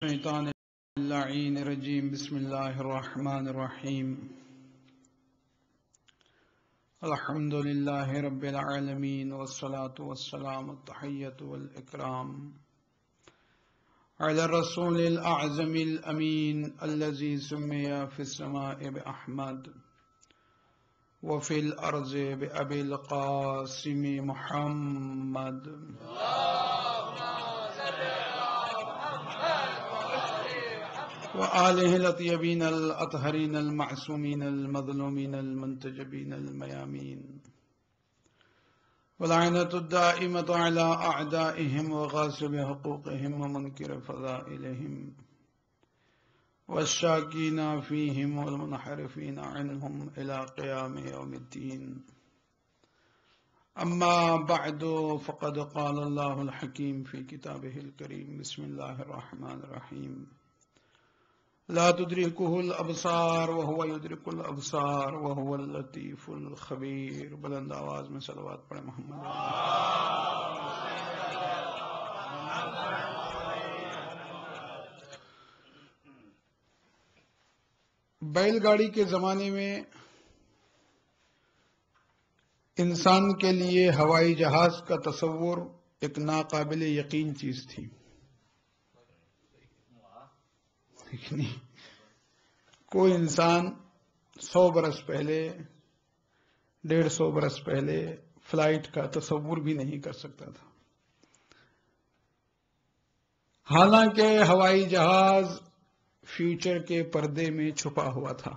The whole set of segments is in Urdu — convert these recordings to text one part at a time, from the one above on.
الشيطان اللعين الرجيم بسم الله الرحمن الرحيم الحمد لله رب العالمين والصلاة والسلام التحية والإكرام على الرسول الأعظم الأمين الذي سمي في السماء بأحمد وفي الأرض بأبي القاسم محمد وآله الأطيبين الأطهرين المعصومين المظلومين المنتجبين الميامين واللعنة الدائمة على أعدائهم وغاصب حقوقهم ومنكر فضائلهم والشاكين فيهم والمنحرفين عنهم إلى قيام يوم الدين. أما بعد فقد قال الله الحكيم في كتابه الكريم بسم الله الرحمن الرحيم لا تدركه الابصار وهو يدرك الابصار وهو اللطيف الخبير. بلند آواز میں صلوات پڑھیں محمد. بیل گاڑی کے زمانے میں انسان کے لیے ہوائی جہاز کا تصور ایک ناقابل یقین چیز تھی. کوئی انسان 100 برس پہلے 150 برس پہلے فلائٹ کا تصور بھی نہیں کر سکتا تھا. حالانکہ ہوائی جہاز فیوچر کے پردے میں چھپا ہوا تھا.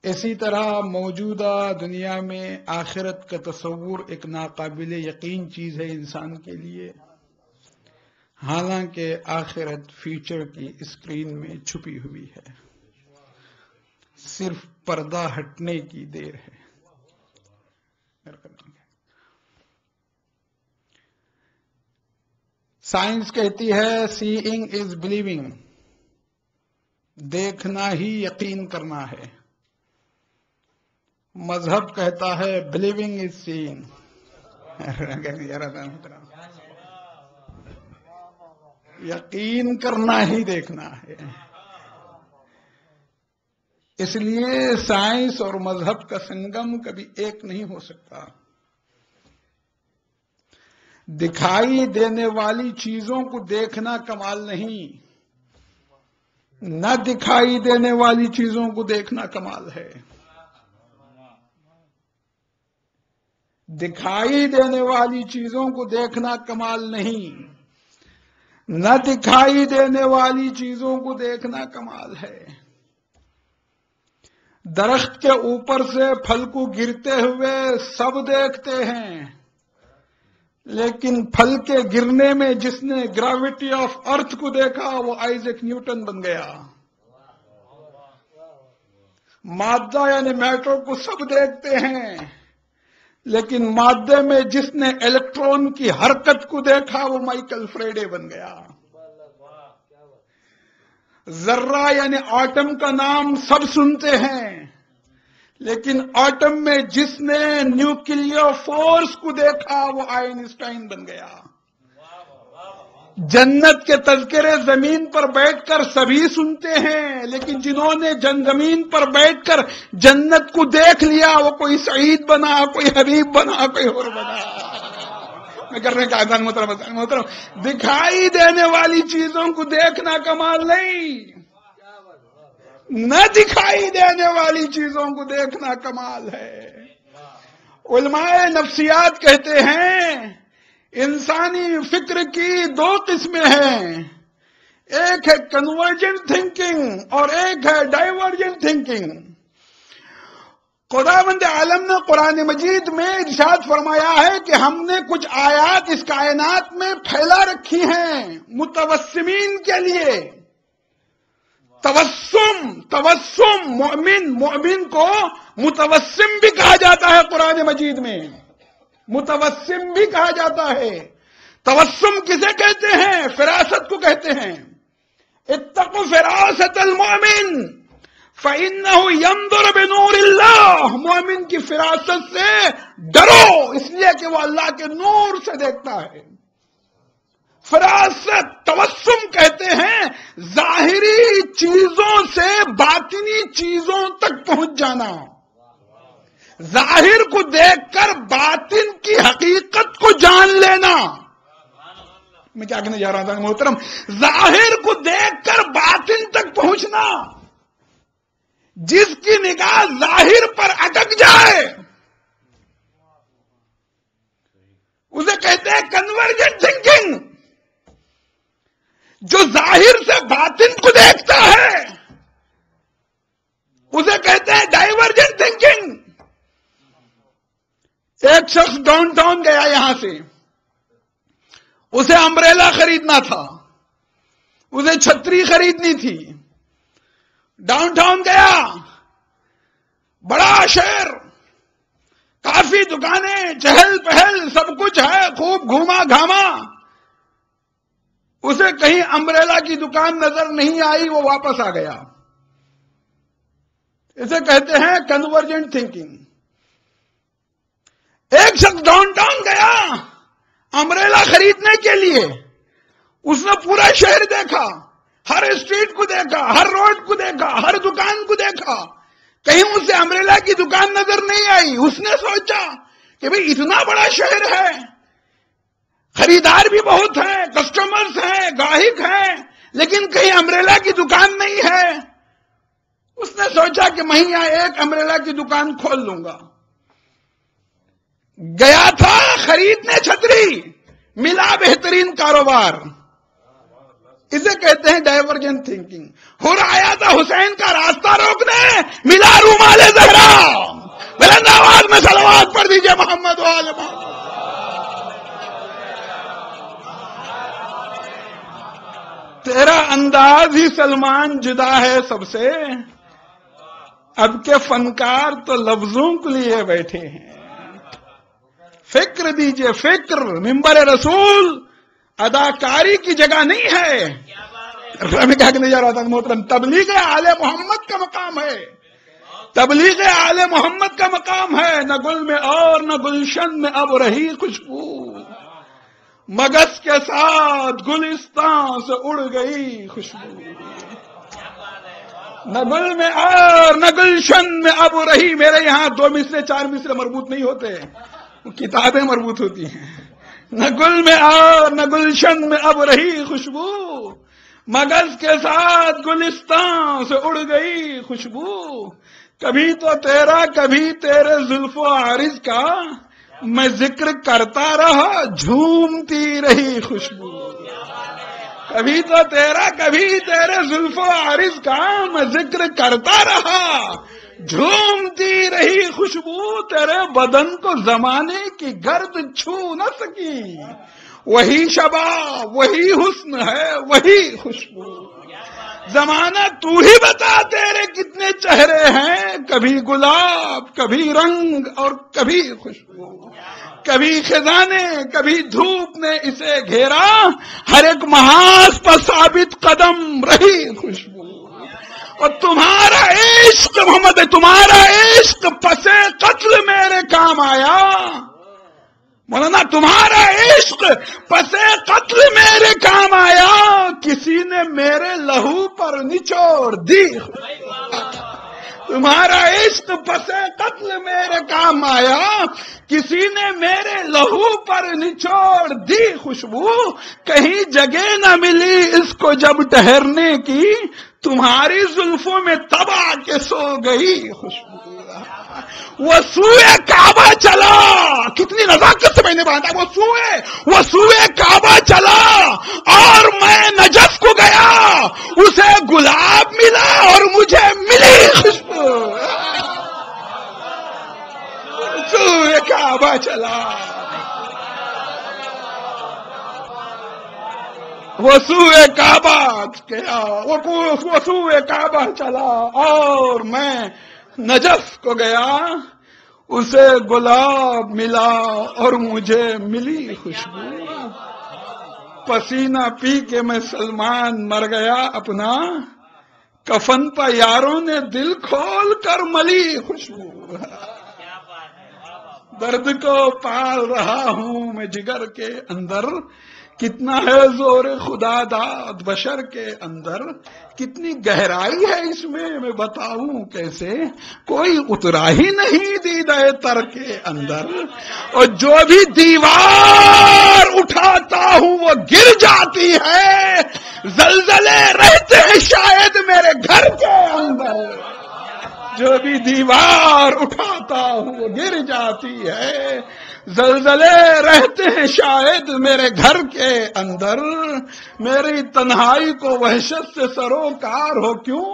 اسی طرح موجودہ دنیا میں آخرت کا تصور ایک ناقابل یقین چیز ہے انسان کے لیے، حالانکہ آخرت فیوچر کی اسکرین میں چھپی ہوئی ہے، صرف پردہ ہٹنے کی دیر ہے. سائنس کہتی ہے سیئنگ از بلیونگ، دیکھنا ہی یقین کرنا ہے. مذہب کہتا ہے بلیونگ از سینگ، یقین کرنا ہی دیکھنا ہے. اس لیے سائنس اور مذہب کا سنگم کبھی ایک نہیں ہو سکتا. دکھائی دینے والی چیزوں کو دیکھنا کمال نہیں، نہ دکھائی دینے والی چیزوں کو دیکھنا کمال ہے. دکھائی دینے والی چیزوں کو دیکھنا کمال نہیں، نہ دکھائی دینے والی چیزوں کو دیکھنا کمال ہے. درخت کے اوپر سے پھل کو گرتے ہوئے سب دیکھتے ہیں، لیکن پھل کے گرنے میں جس نے گریوٹی آف ارتھ کو دیکھا وہ آئزیک نیوٹن بن گیا. مادہ یعنی میٹر کو سب دیکھتے ہیں، لیکن مادے میں جس نے الیکٹرون کی حرکت کو دیکھا وہ مائیکل فریڈے بن گیا. ذرہ یعنی آٹم کا نام سب سنتے ہیں، لیکن آٹم میں جس نے نیوکلیئر فورس کو دیکھا وہ آئنسٹائن بن گیا. جنت کے تذکرے زمین پر بیٹھ کر سبھی سنتے ہیں، لیکن جنہوں نے زمین پر بیٹھ کر جنت کو دیکھ لیا وہ کوئی سعید بنا، کوئی حبیب بنا، کوئی اور بنا. میں کرنے کا آدھان محترم دکھائی دینے والی چیزوں کو دیکھنا کمال نہیں، نہ دکھائی دینے والی چیزوں کو دیکھنا کمال ہے. علماء نفسیات کہتے ہیں انسانی فکر کی 2 قسمیں ہیں، ایک ہے کنورجنٹ تھنکنگ اور ایک ہے ڈائیورجنٹ تھنکنگ. خداوند عالم نے قرآن مجید میں ارشاد فرمایا ہے کہ ہم نے کچھ آیات اس کائنات میں پھیلا رکھی ہیں متوسمین کے لیے. توسم مومن کو متوسم بھی کہا جاتا ہے. قرآن مجید میں متوسم بھی کہا جاتا ہے. توسم کسے کہتے ہیں؟ فراست کو کہتے ہیں. اتقوا فراست المؤمن فَإِنَّهُ يَنظُرُ بِنُورِ اللَّهِ، مومن کی فراست سے ڈرو، اس لیے کہ وہ اللہ کے نور سے دیکھتا ہے۔ فراست توسم کہتے ہیں ظاہری چیزوں سے باطنی چیزوں تک پہنچ جانا، ظاہر کو دیکھ کر باطن کی حقیقت کو جان لینا۔ میں کیا کہنے جا رہا تھا محترم؟ ظاہر کو دیکھ کر باطن تک پہنچنا، جس کی نگاہ ظاہر پر اٹک جائے اسے کہتے ہیں کنورجنٹ تھنکنگ۔ جو ظاہر سے باطن کو دیکھتا ہے اسے کہتے ہیں ڈائیورجنٹ تھنکنگ۔ ایک شخص ڈاؤن ٹاؤن گیا یہاں سے، اسے امبریلا خریدنا تھا، اسے چھتری خریدنی تھی، ڈاؤن ٹاؤن گیا، بڑا شہر، کافی دکانیں، چہل پہل، سب کچھ ہے، خوب گھوما گھاما، اسے کہیں امبریلا کی دکان نظر نہیں آئی، وہ واپس آ گیا۔ اسے کہتے ہیں کنورجنٹ تھنکنگ۔ ایک شخص ڈاؤن ٹاؤن گیا امبریلا خریدنے کے لیے، اس نے پورا شہر دیکھا، ہر اسٹریٹ کو دیکھا، ہر روڈ کو دیکھا، ہر دکان کو دیکھا، کہیں اسے امبریلا کی دکان نظر نہیں آئی۔ اس نے سوچا کہ بھئی اتنا بڑا شہر ہے، خریدار بھی بہت ہیں، کسٹمرز ہیں، گاہک ہیں، لیکن کہیں امبریلا کی دکان نہیں ہے۔ اس نے سوچا کہ میں یہاں ایک امبریلا کی دکان کھول لوں گا۔ گیا تھا خریدنے چھتری، ملا بہترین کاروبار۔ اسے کہتے ہیں ڈائیورجنٹ تھنکنگ۔ ہر آیا تھا حسین کا راستہ روکنے، ملا رومال زہرا۔ بلند آواز میں صلوات پڑھ دیجئے محمد و آل محمد۔ تیرا انداز ہی سلمان جدا ہے سب سے، اب کے فنکار تو لفظوں کو لیے بیٹھے ہیں۔ فکر دیجئے، فکر، منبر رسول اداکاری کی جگہ نہیں ہے۔ میں کیا کہنے جا رہا تھا محترم؟ تبلیغ آل محمد کا مقام ہے، تبلیغ آل محمد کا مقام ہے۔ نہ گل میں اور نہ گلشن میں اب رہی خوشبو، مگس کے ساتھ گلستان سے اڑ گئی خوشبو۔ نہ گل میں اور نہ گلشن میں اب رہی، میرے یہاں 2 مصرے 4 مصرے مربوط نہیں ہوتے، کتابیں مربوط ہوتی ہیں۔ نہ گل میں اور نہ گلشن میں اب رہی خوشبو، مگس کے ساتھ گلستان سے اڑ گئی خوشبو۔ کبھی تو تیرا کبھی تیرے زلف و عارض کا، میں ذکر کرتا رہا جھومتی رہی خوشبو۔ کبھی تو تیرا کبھی تیرے زلف و عارض کا، میں ذکر کرتا رہا جھومتی رہی خوشبو۔ تیرے بدن کو زمانے کی گرد چھو نہ سکی، وہی شباب وہی حسن ہے وہی خوشبو۔ زمانہ تو ہی بتا تیرے کتنے چہرے ہیں، کبھی گلاب کبھی رنگ اور کبھی خوشبو۔ کبھی خزانے کبھی دھوپ نے اسے گھیرا، ہر ایک محاذ پر ثابت قدم رہی خوشبو۔ اور تمہارا عشق محمد، تمہارا عشق پسے قتل میرے کام آیا مولانا، تمہارا عشق پسے قتل میرے کام آیا، کسی نے میرے لہو پر نچوڑ دی۔ تمہارا عشق پسے قتل میرے کام آیا، کسی نے میرے لہو پر نچوڑ دی خوشبو۔ کہیں جگہ نہ ملی اس کو جب ٹہرنے کی، تمہاری زلفوں میں تب آ کے سو گئی خوشبو۔ وہ سوئے کعبہ چلا، کتنی نزاکت سے میں نے باندھا، وہ سوئے کعبہ چلا اور میں نجف کو گیا، اسے گلاب ملا اور مجھے ملی خوشبو۔ سوئے کعبہ چلا، وہ سوئے کعبہ گیا، وہ سوئے کعبہ چلا اور میں نجف کو گیا، اسے گلاب ملا اور مجھے ملی خوشبو۔ پسینہ پی کے میں سلمان مر گیا اپنا، کفن پہ یاروں نے دل کھول کر ملی خوشبو، درد کو پال رہا ہوں میں جگر کے اندر، کتنا ہے زور خدا داد بشر کے اندر، کتنی گہرائی ہے اس میں بتاؤں کیسے، کوئی اترا ہی نہیں دیدہ تر کے اندر، اور جو بھی دیوار اٹھاتا ہوں وہ گر جاتی ہے، زلزلے رہتے ہیں شاید میرے گھر کے اندر، جو بھی دیوار اٹھاتا ہوں وہ گر جاتی ہے، زلزلے رہتے ہیں شاید میرے گھر کے اندر، میری تنہائی کو وحشت سے سروکار ہو کیوں،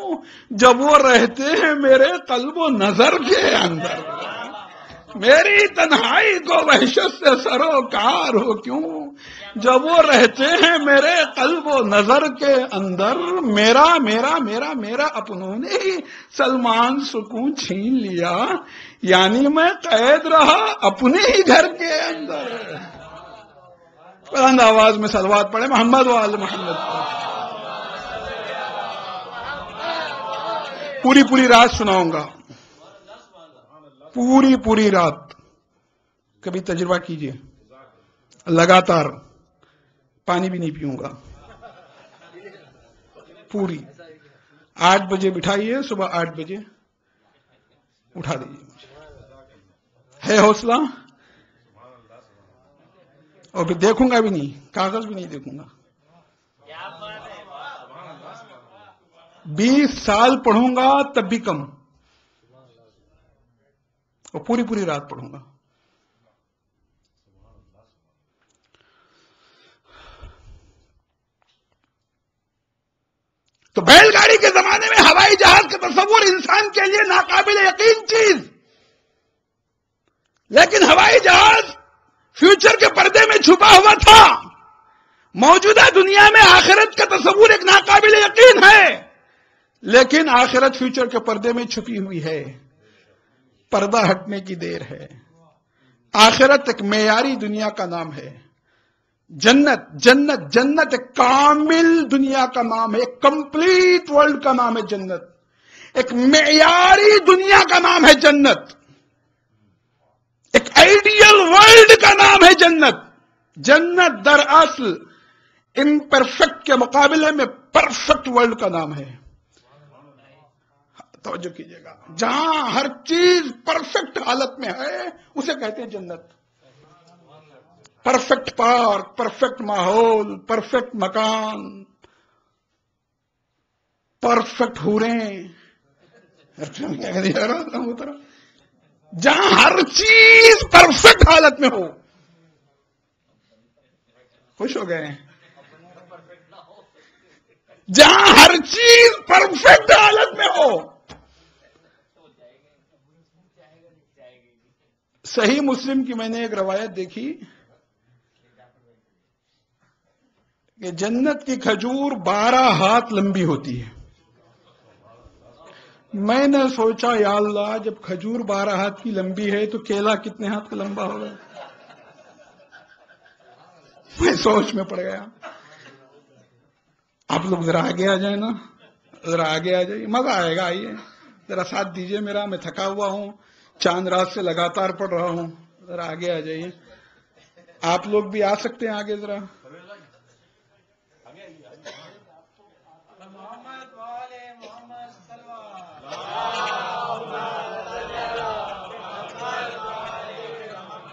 جب وہ رہتے ہیں میرے قلب و نظر کے اندر، میری تنہائی کو وحشت سے سروکار ہو کیوں، جب وہ رہتے ہیں میرے قلب و نظر کے اندر، میرا میرا میرا میرا اپنوں نے ہی سلمان سکون چھین لیا، یعنی میں قید رہا اپنے ہی گھر کے اندر۔ بلند آواز میں صلوات پڑھے محمد و آل محمد۔ پوری رات سناؤں گا، پوری رات، کبھی تجربہ کیجئے، لگاتار پانی بھی نہیں پیوں گا، پوری 8 بجے بٹھائیے، صبح 8 بجے اٹھا دیجیے مجھے، ہے حوصلہ؟ اور پھر دیکھوں گا بھی نہیں، کاغذ بھی نہیں دیکھوں گا، 20 سال پڑھوں گا تب بھی کم، اور پوری رات پڑھوں گا۔ تو بیل گاڑی کے زمانے میں ہوائی جہاز کا تصور انسان کے لیے ناقابل یقین چیز، لیکن ہوائی جہاز فیوچر کے پردے میں چھپا ہوا تھا، موجودہ دنیا میں آخرت کا تصور ایک ناقابل یقین ہے، لیکن آخرت فیوچر کے پردے میں چھپی ہوئی ہے، پردہ ہٹنے کی دیر ہے۔ آخرت ایک معیاری دنیا کا نام ہے، جنت ایک کامل دنیا کا نام ہے، ایک کمپلیٹ ورلڈ کا نام ہے جنت، ایک معیاری دنیا کا نام ہے جنت، ایک آئیڈیل ورلڈ کا نام ہے جنت۔ جنت دراصل امپرفیکٹ کے مقابلے میں پرفیکٹ ورلڈ کا نام ہے، توجہ کیجئے گا، جہاں ہر چیز پرفیکٹ حالت میں ہے اسے کہتے ہیں جنت۔ پرفیکٹ پارک، پرفیکٹ ماحول، پرفیکٹ مکان، پرفیکٹ حوریں، جہاں ہر چیز پرفیکٹ حالت میں ہو۔ خوش ہو گئے؟ جہاں ہر چیز پرفیکٹ حالت میں ہو۔ صحیح مسلم کی میں نے ایک روایت دیکھی کہ جنت کی کھجور 12 ہاتھ لمبی ہوتی ہے۔ میں نے سوچا یا اللہ، جب کھجور 12 ہاتھ کی لمبی ہے تو کیلا کتنے ہاتھ کا لمبا ہوگا؟ میں سوچ میں پڑ گیا۔ آپ لوگ ذرا آگے آ جائیں نا، ذرا آگے آ جائیے، مزہ آئے گا، آئیے ذرا ساتھ دیجئے میرا، میں تھکا ہوا ہوں، چاند رات سے لگاتار پڑھ رہا ہوں، ذرا آگے آ جائیے۔ آپ لوگ بھی آ سکتے ہیں آگے ذرا۔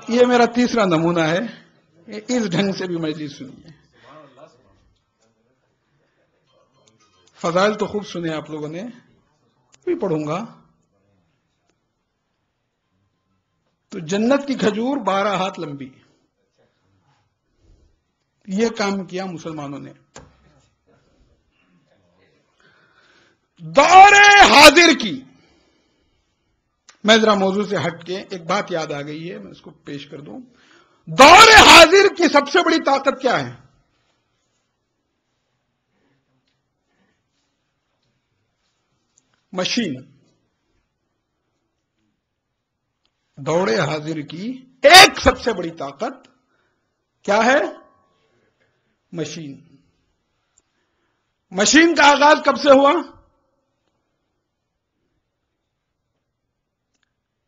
یہ میرا تیسرا نمونہ ہے، اس ڈھنگ سے بھی مجلس سنیے۔ فضائل تو خوب سنے آپ لوگوں نے، بھی پڑھوں گا۔ تو جنت کی کھجور 12 ہاتھ لمبی، یہ کام کیا مسلمانوں نے۔ دور حاضر کی، میں ذرا موضوع سے ہٹ کے ایک بات یاد آ گئی ہے، میں اس کو پیش کر دوں۔ دور حاضر کی سب سے بڑی طاقت کیا ہے؟ مشین۔ دور حاضر کی ایک سب سے بڑی طاقت کیا ہے؟ مشین۔ مشین کا آغاز کب سے ہوا؟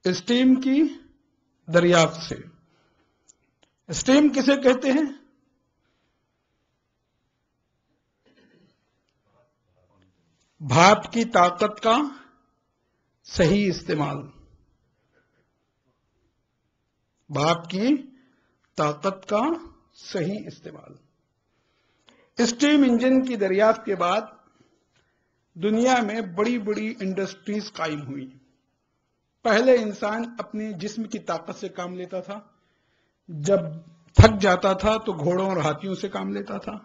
اسٹیم کی دریافت سے. اسٹیم کسے کہتے ہیں؟ بھاپ کی طاقت کا صحیح استعمال. بھاپ کی طاقت کا صحیح استعمال. اسٹیم انجن کی دریافت کے بعد دنیا میں بڑی بڑی انڈسٹریز قائم ہوئی. پہلے انسان اپنے جسم کی طاقت سے کام لیتا تھا. جب تھک جاتا تھا تو گھوڑوں اور ہاتھیوں سے کام لیتا تھا.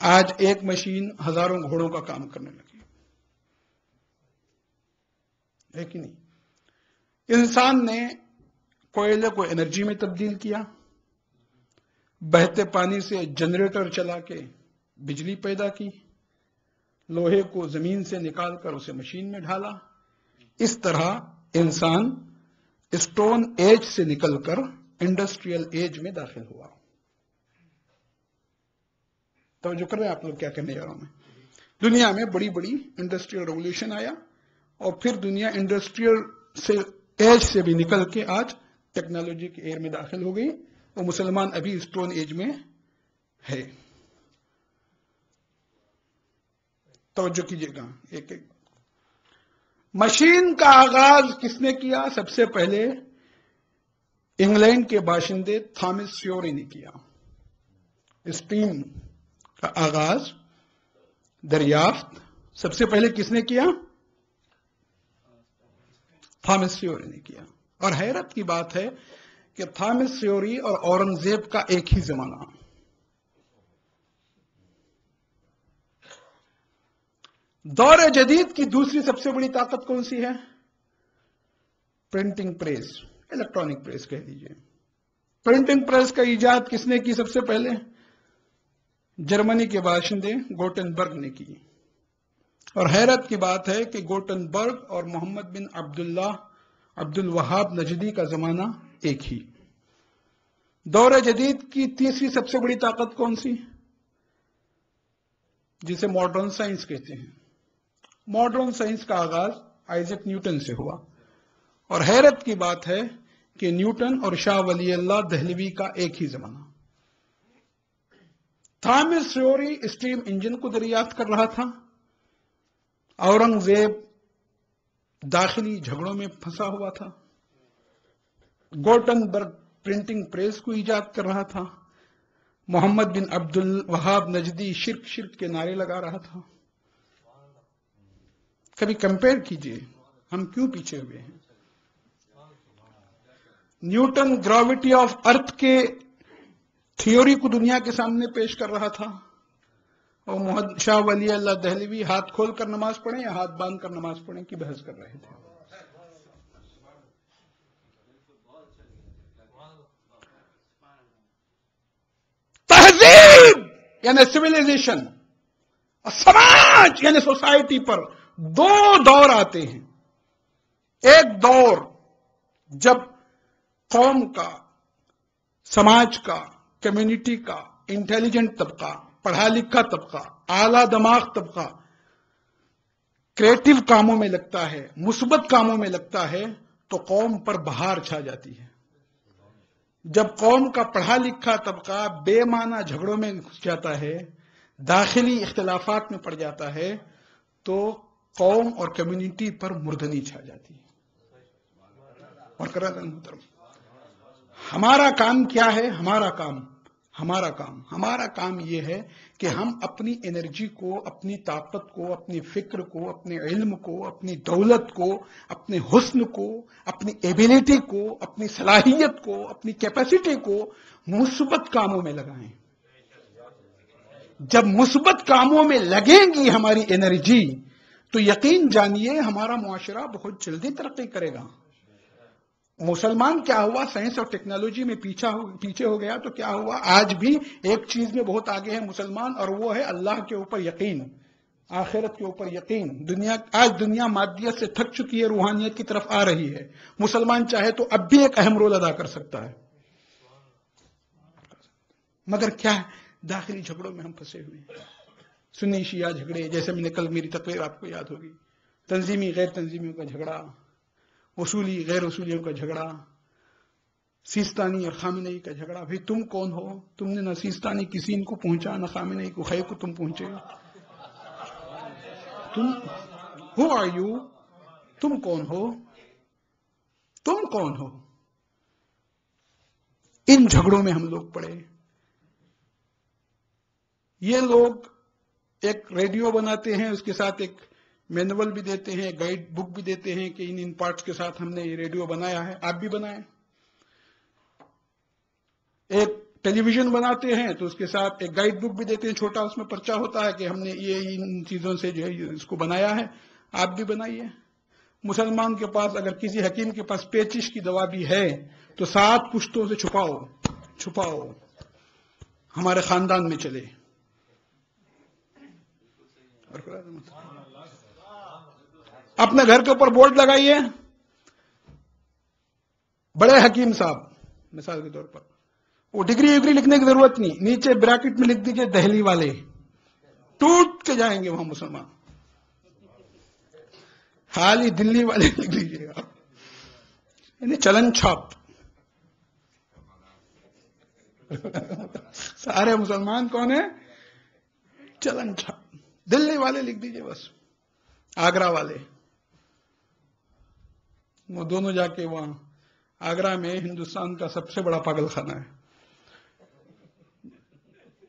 آج ایک مشین ہزاروں گھوڑوں کا کام کرنے لگی ہے کہ نہیں؟ انسان نے کوئلے کو انرجی میں تبدیل کیا. بہتے پانی سے جنریٹر چلا کے بجلی پیدا کی. لوہے کو زمین سے نکال کر اسے مشین میں ڈھالا. اس طرح انسان اسٹون ایج سے نکل کر انڈسٹریل ایج میں داخل ہوا. توجہ کر رہے ہیں آپ لوگ کیا کہنے جا رہا ہوں میں؟ دنیا میں بڑی بڑی انڈسٹریل ریولوشن آیا اور پھر دنیا انڈسٹریل سے ایج سے بھی نکل کے آج ٹیکنالوجی کے ایئر میں داخل ہو گئی اور مسلمان ابھی اسٹون ایج میں ہے. توجہ کیجیے گا ایک ایک. مشین کا آغاز کس نے کیا؟ سب سے پہلے انگلینڈ کے باشندے تھامس سیوری نے کیا. اسٹیم کا آغاز دریافت سب سے پہلے کس نے کیا؟ تھامس سیوری نے کیا. اور حیرت کی بات ہے کہ تھامس سیوری اور اورنگزیب کا ایک ہی زمانہ. دور جدید کی دوسری سب سے بڑی طاقت کون سی ہے؟ پرنٹنگ پریس، الیکٹرانک پریس کہہ دیجئے. پرنٹنگ پریس کا ایجاد کس نے کی؟ سب سے پہلے جرمنی کے باشندے گوٹنبرگ نے کی. اور حیرت کی بات ہے کہ گوٹنبرگ اور محمد بن عبد الوہاب نجدی کا زمانہ ایک ہی. دور جدید کی تیسری سب سے بڑی طاقت کون سی؟ جسے ماڈرن سائنس کہتے ہیں. ماڈرن سائنس کا آغاز آئزک نیوٹن سے ہوا. اور حیرت کی بات ہے کہ نیوٹن اور شاہ ولی اللہ دہلوی کا ایک ہی زمانہ. تھامس سیوری اسٹیم انجن کو دریافت کر رہا تھا. اورنگزیب داخلی جھگڑوں میں پھنسا ہوا تھا. گوٹنبرگ پرنٹنگ پریس کو ایجاد کر رہا تھا. محمد بن عبد الوہاب نجدی شرک شرک کے نعرے لگا رہا تھا. کبھی کمپیئر کیجئے ہم کیوں پیچھے ہوئے ہیں. نیوٹن گریوٹی آف ارتھ کے تھیوری کو دنیا کے سامنے پیش کر رہا تھا اور محمد شاہ ولی اللہ دہلوی ہاتھ کھول کر نماز پڑھیں یا ہاتھ باندھ کر نماز پڑھیں کی بحث کر رہے تھے. تہذیب یعنی سویلائزیشن اور سماج یعنی سوسائٹی پر دو دور آتے ہیں. ایک دور جب قوم کا، سماج کا، کمیونٹی کا انٹیلیجنٹ طبقہ، پڑھا لکھا طبقہ، اعلی دماغ طبقہ کریٹو کاموں میں لگتا ہے، مثبت کاموں میں لگتا ہے تو قوم پر بہار چھا جاتی ہے. جب قوم کا پڑھا لکھا طبقہ بے معنی جھگڑوں میں گھس جاتا ہے، داخلی اختلافات میں پڑ جاتا ہے تو قوم اور کمیونٹی پر مردنی چھا جاتی ہے. اور ہمارا کام کیا ہے؟ ہمارا کام یہ ہے کہ ہم اپنی انرجی کو، اپنی طاقت کو، اپنی فکر کو، اپنے علم کو، اپنی دولت کو، اپنے حسن کو، اپنی ایبیلٹی کو، اپنی صلاحیت کو، اپنی کیپیسٹی کو مثبت کاموں میں لگائیں. جب مثبت کاموں میں لگیں گی ہماری انرجی تو یقین جانیے ہمارا معاشرہ بہت جلدی ترقی کرے گا. مسلمان کیا ہوا؟ سائنس اور ٹیکنالوجی میں پیچھے ہو گیا تو کیا ہوا؟ آج بھی ایک چیز میں بہت آگے ہے مسلمان، اور وہ ہے اللہ کے اوپر یقین، آخرت کے اوپر یقین. آج دنیا مادیت سے تھک چکی ہے، روحانیت کی طرف آ رہی ہے. مسلمان چاہے تو اب بھی ایک اہم رول ادا کر سکتا ہے. مگر کیا ہے؟ داخلی جھگڑوں میں ہم پھنسے ہوئے ہیں. سنی شیعہ جھگڑے، جیسے میں نے کل میری تقریر آپ کو یاد ہوگی، تنظیمی غیر تنظیمیوں کا جھگڑا، اصولی غیر اصولیوں کا جھگڑا، سیستانی اور خامنئی کا جھگڑا. بھئی تم کون ہو؟ تم نے نہ سیستانی کسی کو پہنچا، نہ خامنئی کو خیر کو تم پہنچے. تم ہو آر یو؟ تم کون ہو؟ تم کون ہو؟ ان جھگڑوں میں ہم لوگ پڑے. یہ لوگ ایک ریڈیو بناتے ہیں، اس کے ساتھ ایک مینول بھی دیتے ہیں، گائیڈ بک بھی دیتے ہیں کہ ان پارٹس کے ساتھ ہم نے یہ ریڈیو بنایا ہے، آپ بھی بنائیں. ایک ٹیلی ویژن بناتے ہیں تو اس کے ساتھ ایک گائیڈ بک بھی دیتے ہیں، چھوٹا اس میں پرچہ ہوتا ہے کہ ہم نے یہ ان چیزوں سے جو ہے اس کو بنایا ہے، آپ بھی بنائیے. مسلمان کے پاس اگر کسی حکیم کے پاس پیچش کی دوا بھی ہے تو 7 پشتوں سے چھپاؤ ہمارے خاندان میں چلے. اپنے گھر کے اوپر بورڈ لگائیے، بڑے حکیم صاحب مثال کے طور پر، وہ ڈگری لکھنے کی ضرورت نہیں، نیچے بریکٹ میں لکھ دیجئے دہلی والے، ٹوٹ کے جائیں گے وہاں مسلمان. خالی دلی والے لکھ دیجیے گا، یعنی چلن چھاپ. سارے مسلمان کون ہیں؟ چلن چھاپ. دلی والے لکھ دیجئے بس، آگرہ والے. وہ دونوں جا کے وہاں آگرہ میں ہندوستان کا سب سے بڑا پاگل خانہ ہے،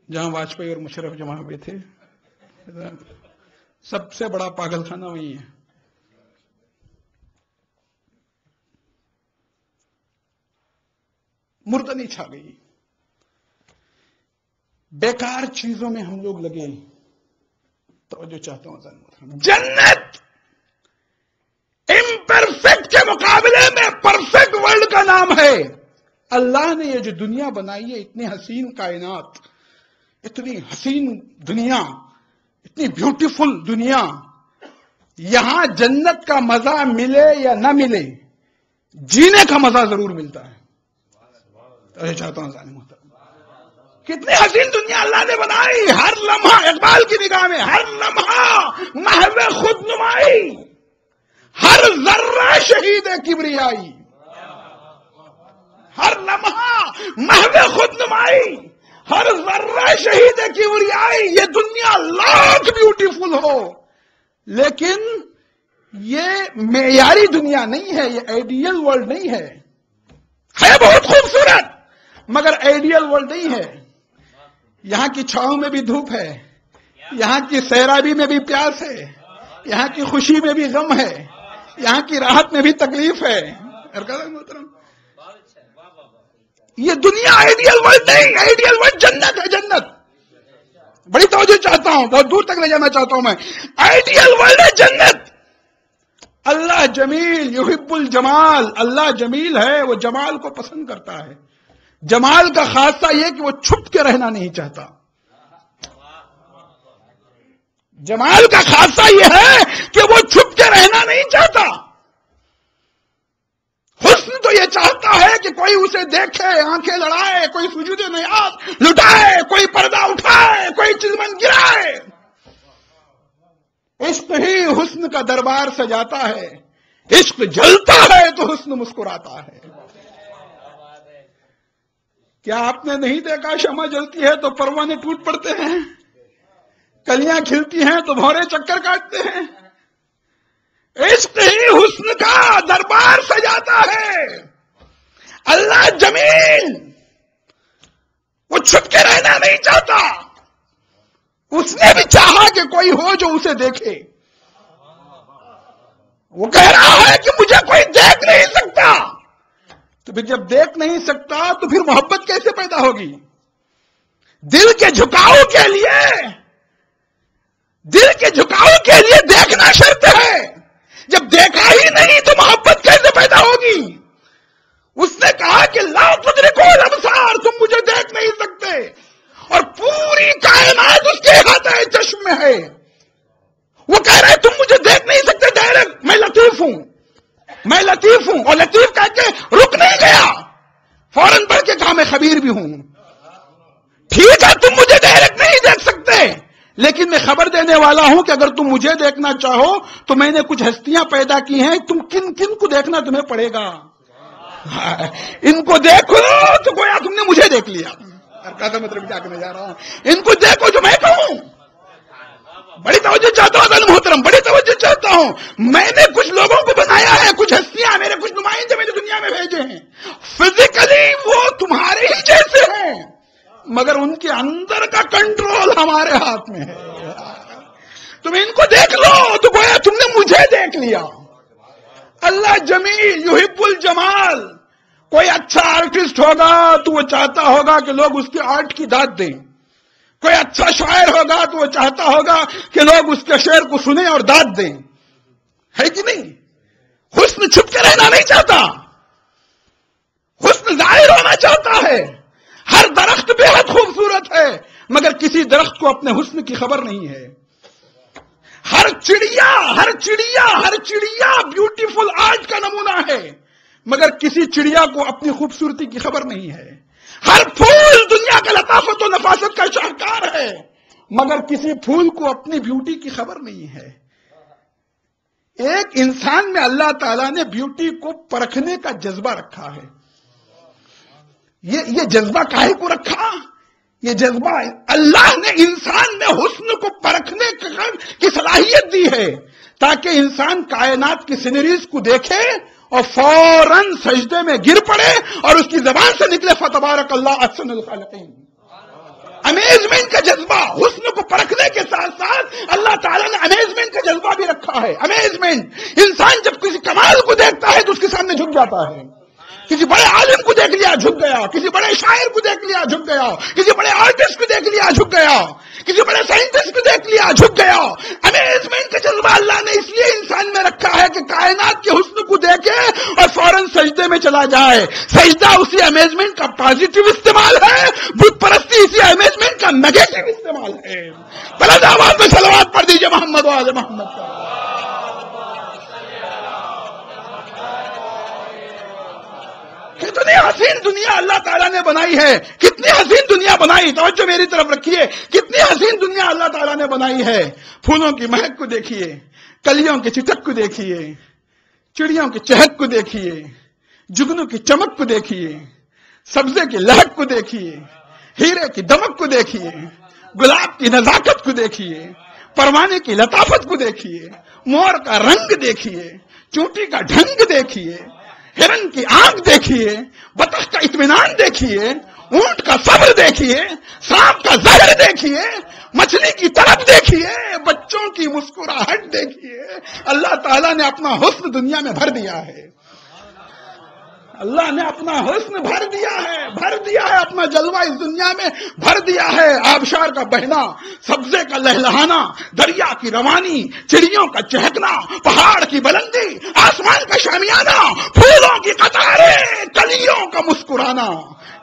جہاں واجپئی اور مشرف جمع ہوئے تھے. سب سے بڑا پاگل خانہ وہی ہے. مردنی چھا گئی. بیکار چیزوں میں ہم لوگ لگے. توجہ چاہتا ہوں، جنت امپرفیکٹ کے مقابلے میں پرفیکٹ ورلڈ کا نام ہے. اللہ نے یہ جو دنیا بنائی ہے، اتنی حسین کائنات، اتنی حسین دنیا، اتنی بیوٹیفل دنیا، یہاں جنت کا مزہ ملے یا نہ ملے، جینے کا مزہ ضرور ملتا ہے. توجہ چاہتا ہوں ظالم محترم، کتنی حسین دنیا اللہ نے بنائی. ہر لمحہ اقبال کی نگاہ میں ہر لمحہ محو خود نمائی، ہر ذرہ شہید کبریائی. ہر لمحہ محو خود نمائی، ہر ذرہ شہید کبریائی. یہ دنیا لاکھ بیوٹیفل ہو، لیکن یہ معیاری دنیا نہیں ہے، یہ آئیڈیل ورلڈ نہیں ہے. ہے بہت خوبصورت مگر آئیڈیل ورلڈ نہیں ہے. یہاں کی چھاؤں میں بھی دھوپ ہے، یہاں کی سیرابی میں بھی پیاس ہے، یہاں کی خوشی میں بھی غم ہے، یہاں کی راحت میں بھی تکلیف ہے. یہ دنیا آئیڈیل ورلڈ نہیں، آئیڈیل ورلڈ جنت ہے. جنت بڑی توجہ چاہتا ہوں، بہت دور تک لے جانا چاہتا ہوں میں. آئیڈیل ورلڈ ہے جنت. اللہ جمیل یحب الجمال، اللہ جمیل ہے، وہ جمال کو پسند کرتا ہے. جمال کا خاصہ یہ کہ وہ چھپ کے رہنا نہیں چاہتا. جمال کا خاصہ یہ ہے کہ وہ چھپ کے رہنا نہیں چاہتا. حسن تو یہ چاہتا ہے کہ کوئی اسے دیکھے، آنکھیں لڑائے، کوئی سجود نیاز لٹائے، کوئی پردہ اٹھائے، کوئی چلمن گرائے. عشق ہی حسن کا دربار سجاتا ہے. عشق جلتا ہے تو حسن مسکراتا ہے. کیا آپ نے نہیں دیکھا شمع جلتی ہے تو پروانے ٹوٹ پڑتے ہیں، کلیاں کھلتی ہیں تو بھورے چکر کاٹتے ہیں. عشق ہی حسن کا دربار سجاتا ہے. اللہ جمیل، وہ چھپ کے رہنا نہیں چاہتا. اس نے بھی چاہا کہ کوئی ہو جو اسے دیکھے. وہ کہہ رہا ہے کہ مجھے کوئی دیکھ نہیں سکتا. تو پھر جب دیکھ نہیں سکتا تو پھر محبت کیسے پیدا ہوگی؟ دل کے جھکاؤ کے لیے دیکھنا شرط ہے. جب دیکھا ہی نہیں تو محبت کیسے پیدا ہوگی؟ اس نے کہا کہ لا تدرکو الابصار، تم مجھے دیکھ نہیں سکتے، اور پوری کائنات اس کے احاطہ چشم میں ہے. وہ کہہ رہے تم مجھے دیکھ نہیں سکتے ڈائریکٹ، میں لطیف ہوں، میں لطیف ہوں. اور لطیف کہہ کے رک نہیں گیا، فوراً بڑھ کے کہا میں خبیر بھی ہوں. ٹھیک ہے تم مجھے ڈائریکٹ نہیں دیکھ سکتے، لیکن میں خبر دینے والا ہوں کہ اگر تم مجھے دیکھنا چاہو تو میں نے کچھ ہستیاں پیدا کی ہیں، تم کن کن کو دیکھنا تمہیں پڑے گا. ان کو دیکھو تو گویا تم نے مجھے دیکھ لیا. مطلب کیا کرنے جا رہا ہوں، ان کو دیکھو جو میں کہوں. بڑی توجہ چاہتا ہوں محترم، بڑی توجہ چاہتا ہوں. میں نے کچھ لوگوں کو بنایا ہے، کچھ ہستیاں، میرے کچھ نمائندے میں نے دنیا میں بھیجے ہیں. فزیکلی وہ تمہارے ہی جیسے ہیں، مگر ان کے اندر کا کنٹرول ہمارے ہاتھ میں ہے. تم ان کو دیکھ لو تو گویا تم نے مجھے دیکھ لیا. اللہ جمیل یحب الجمال. کوئی اچھا آرٹسٹ ہوگا تو وہ چاہتا ہوگا کہ لوگ اس کے آرٹ کی داد دیں. کوئی اچھا شاعر ہوگا تو وہ چاہتا ہوگا کہ لوگ اس کے شعر کو سنیں اور داد دیں. ہے کہ نہیں؟ حسن چھپ کے رہنا نہیں چاہتا، حسن ظاہر ہونا چاہتا ہے. ہر درخت بے حد خوبصورت ہے، مگر کسی درخت کو اپنے حسن کی خبر نہیں ہے. ہر چڑیا بیوٹیفل آرٹ کا نمونہ ہے، مگر کسی چڑیا کو اپنی خوبصورتی کی خبر نہیں ہے. ہر پھول دنیا کا لطافت و نفاست کا شاہکار ہے، مگر کسی پھول کو اپنی بیوٹی کی خبر نہیں ہے. ایک انسان میں اللہ تعالیٰ نے بیوٹی کو پرکھنے کا جذبہ رکھا ہے. یہ جذبہ کاہے کو رکھا؟ یہ جذبہ اللہ نے انسان میں حسن کو پرکھنے کی صلاحیت دی ہے، تاکہ انسان کائنات کی سینریز کو دیکھے اور فوراً سجدے میں گر پڑے اور اس کی زبان سے نکلے فتبارک اللہ احسن الخالقین. امیزمنٹ کا جذبہ، حسن کو پرکھنے کے ساتھ ساتھ اللہ تعالیٰ نے امیزمنٹ کا جذبہ بھی رکھا ہے. امیزمنٹ، انسان جب کسی کمال کو دیکھتا ہے تو اس کے سامنے جھک جاتا ہے. کسی بڑے عالم کو دیکھ لیا جھک گیا، کسی بڑے شاعر کو دیکھ لیا جھک گیا، کسی بڑے آرٹسٹ کو دیکھ لیا جھک گیا، کسی بڑے سائنٹسٹ کو دیکھ لیا جھک گیا. امیزمنٹ کا جذبہ اللہ نے اس لیے انسان میں رکھا ہے کہ کائنات کے حسن کو دیکھے اور فوراً سجدے میں چلا جائے. سجدہ اسی امیزمنٹ کا پازیٹیو استعمال ہے، بت پرستی اسی امیزمنٹ کا نیگیٹو استعمال ہے. بلند آواز میں صلوات پڑھ دیجیے محمد و آل محمد کا. کتنی حسین دنیا اللہ تعالیٰ نے بنائی ہے، کتنی حسین دنیا بنائی. توجہ میری طرف رکھیے، کتنی حسین دنیا اللہ تعالیٰ نے بنائی ہے. پھولوں کی مہک کو دیکھیے، کلیوں کی چٹک کو دیکھیے، چڑیوں کی چہک کو دیکھیے، جگنوں کی چمک کو دیکھیے، سبزے کی لہک کو دیکھیے، ہیرے کی دمک کو دیکھیے، گلاب کی نزاکت کو دیکھیے، پروانے کی لطافت کو دیکھیے، مور کا رنگ دیکھیے، چونٹی کا ڈھنگ دیکھیے، ہرن کی آنکھ دیکھیے، بطخ کا اطمینان دیکھیے، اونٹ کا صبر دیکھیے، سانپ کا زہر دیکھیے، مچھلی کی طرف دیکھیے، بچوں کی مسکراہٹ دیکھیے. اللہ تعالیٰ نے اپنا حسن دنیا میں بھر دیا ہے. اللہ نے اپنا حسن بھر دیا ہے، اپنا جلوہ اس دنیا میں بھر دیا ہے. آبشار کا بہنا، سبزے کا لہلہانا، دریا کی روانی، چڑیوں کا چہکنا، پہاڑ کی بلندی، آسمان کا شامیانہ، پھولوں کی قطاریں، کلیوں کا مسکرانا،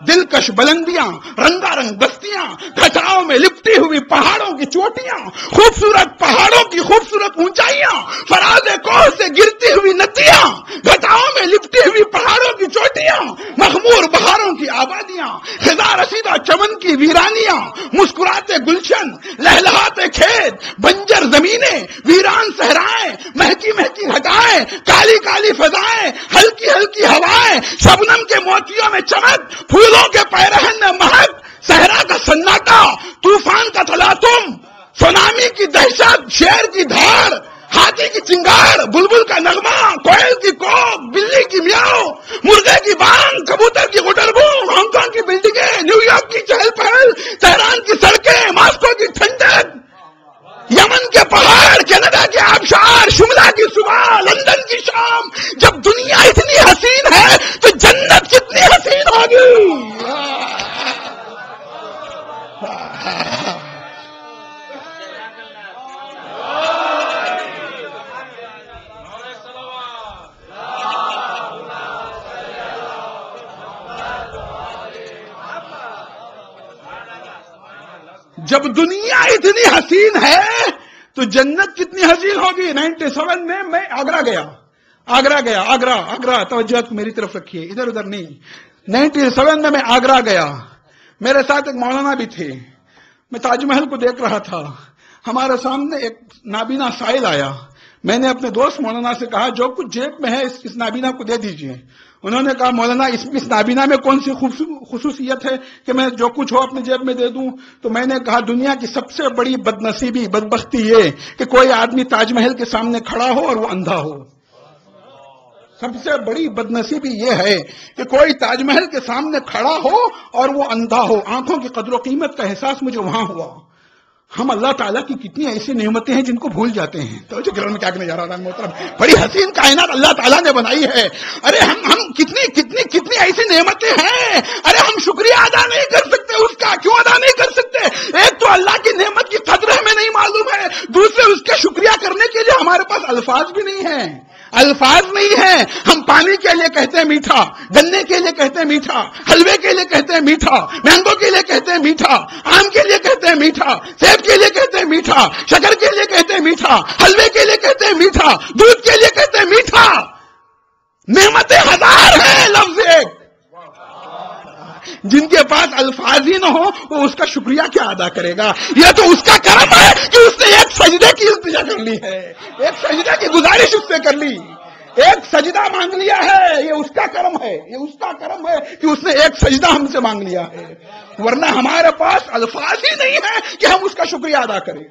دلکش بلندیاں، رنگا رنگ بستیاں، گھٹاؤں میں لپٹی ہوئی پہاڑوں کی چوٹیاں، خوبصورت پہاڑوں کی خوبصورت اونچائیاں، فراز کوہ سے گرتی ہوئی ندیاں، گھٹاؤں میں لپٹی ہوئی پہاڑوں کی چوٹیاں، مخمور بہاروں کی آبادیاں، خزاں رسیدہ چمن کی ویرانیاں، مسکراتے گلشن، لہلہاتے کھیت، بنجر زمینیں، ویران صحرائیں، مہکی مہکی گھٹائیں، کالی کالی فضائیں، ہلکی ہلکی ہوائیں، شبنم کے موتیوں میں چمک، پھولوں کے پیرہن میں مہک، صحرا کا سناٹا، طوفان کا تلاطم، سونامی کی دہشت، شیر کی دھاڑ، ہاتھی کی چنگاڑ، بلبل کا نغمہ، کوئل کی کوک، بلی کی میاؤ، مرغے کی بانگ، کبوتر کی غٹربو، ہانگ کانگ کی بلڈنگیں، نیو یارک کی چہل پہل، تہران کی سڑکیں، ماسکو کی ٹھنڈک، یمن کے پہاڑ، کینیڈا کے آبشار، شملہ کی صبح، لندن کی شام. جب دنیا اتنی حسین ہے تو جنت کتنی حسین ہوگی. جب دنیا اتنی حسین ہے تو جنت کتنی حسین ہوگی. 97 میں میں آگرہ گیا. آگرہ توجہ میری طرف رکھیے، ادھر ادھر نہیں. 97 میں آگرہ گیا، میرے ساتھ ایک مولانا بھی تھے. میں تاج محل کو دیکھ رہا تھا. ہمارے سامنے ایک نابینا سائل آیا. میں نے اپنے دوست مولانا سے کہا جو کچھ جیب میں ہے اس نابینا کو دے دیجئے. انہوں نے کہا مولانا اس نابینا میں کون سی خصوصیت ہے کہ میں جو کچھ ہو اپنے جیب میں دے دوں؟ تو میں نے کہا دنیا کی سب سے بڑی بدنصیبی بدبختی یہ کہ کوئی آدمی تاج محل کے سامنے کھڑا ہو اور وہ اندھا ہو. سب سے بڑی بدنصیبی یہ ہے کہ کوئی تاج محل کے سامنے کھڑا ہو اور وہ اندھا ہو. آنکھوں کی قدر و قیمت کا احساس مجھے وہاں ہوا. ہم اللہ تعالیٰ کی کتنی ایسی نعمتیں ہیں جن کو بھول جاتے ہیں. تو گرل میں کیا کرنے جا رہا محترم، بڑی حسین کائنات اللہ تعالیٰ نے بنائی ہے. ارے ہم کتنی ایسی نعمتیں ہیں، ارے ہم شکریہ ادا نہیں کر سکتے اس کا. کیوں ادا نہیں کر سکتے؟ ایک تو اللہ کی نعمت کی قدر ہمیں نہیں معلوم ہے، دوسرے اس کا شکریہ کرنے کے لیے ہمارے پاس الفاظ بھی نہیں ہیں. الفاظ نہیں ہیں. ہم پانی کے لیے کہتے ہیں میٹھا، گنے کے لیے کہتے ہیں میٹھا، حلوے کے لیے کہتے ہیں میٹھا، مینگو کے لیے کہتے ہیں میٹھا، آم کے لیے کہتے ہیں میٹھا، سیب کے لیے کہتے ہیں میٹھا، شکر کے لیے کہتے ہیں میٹھا، حلوے کے لیے کہتے ہیں میٹھا، دودھ کے لیے کہتے ہیں میٹھا. نعمتیں ہزار ہیں، لفظ ایک. جن کے پاس الفاظ ہی نہ ہو وہ اس کا شکریہ کیا ادا کرے گا؟ یہ تو اس کا کرم ہے کہ اس نے ایک سجدے کی التجا کر لی ہے، ایک سجدے کی گزارش اس سے کر لی، ایک سجدہ مانگ لیا ہے. یہ اس کا کرم ہے، یہ اس کا کرم ہے کہ اس نے ایک سجدہ ہم سے مانگ لیا ہے. ورنہ ہمارے پاس الفاظ ہی نہیں ہے کہ ہم اس کا شکریہ ادا کریں.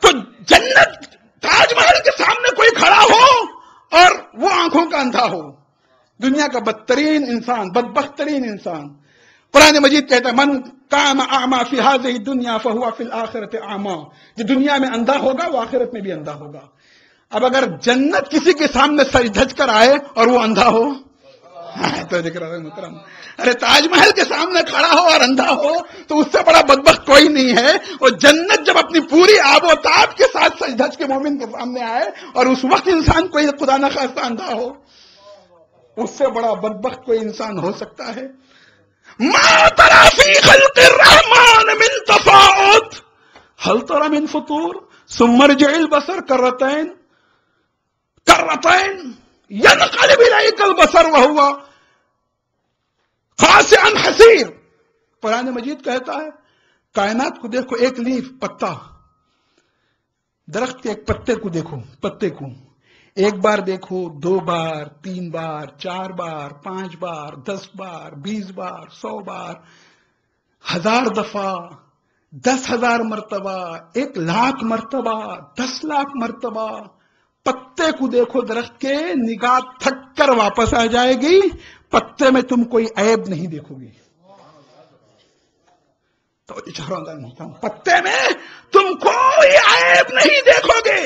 تو جنت، تاج محل کے سامنے کوئی کھڑا ہو اور وہ آنکھوں کا اندھا ہو. دنیا کا بدترین انسان، بدبخت ترین انسان. قرآن مجید کہتا ہے من کان اعمی فی ہذہ الدنیا فہو فی الآخرۃ اعمی. جو دنیا میں اندھا ہوگا وہ آخرت میں بھی اندھا ہوگا. اب اگر جنت کسی کے سامنے سر دھج کر آئے اور وہ اندھا ہو تو ذکر ہے محترم. ارے تاج محل کے سامنے کھڑا ہو اور اندھا ہو تو اس سے بڑا بدبخت کوئی نہیں ہے. اور جنت جب اپنی پوری آب و تاب کے ساتھ سج دھج کے مومن کے سامنے آئے اور اس وقت انسان کوئی خدا نخواستہ اندھا ہو، اس سے بڑا بدبخت کوئی انسان ہو سکتا ہے؟ ما ترى في خلق الرحمن من تفاوت هل ترى من فطور ثم ارجع البصر كرتين ينقلب اليك البصر وهو خاسئا حسير. قرآن مجید کہتا ہے کائنات کو دیکھو، ایک لیف پتا، درخت کے ایک پتے کو دیکھو، پتے کو ایک بار دیکھو، 2 بار، 3 بار، 4 بار، 5 بار، 10 بار، 20 بار، 100 بار، 1000 دفعہ، 10,000 مرتبہ، 1,00,000 مرتبہ، 10,00,000 مرتبہ. پتے کو دیکھو درخت کے، نگاہ تھک کر واپس آ جائے گی. پتے میں تم کوئی عیب نہیں دیکھو گی. تو پتے میں تم کوئی عیب نہیں دیکھو گے.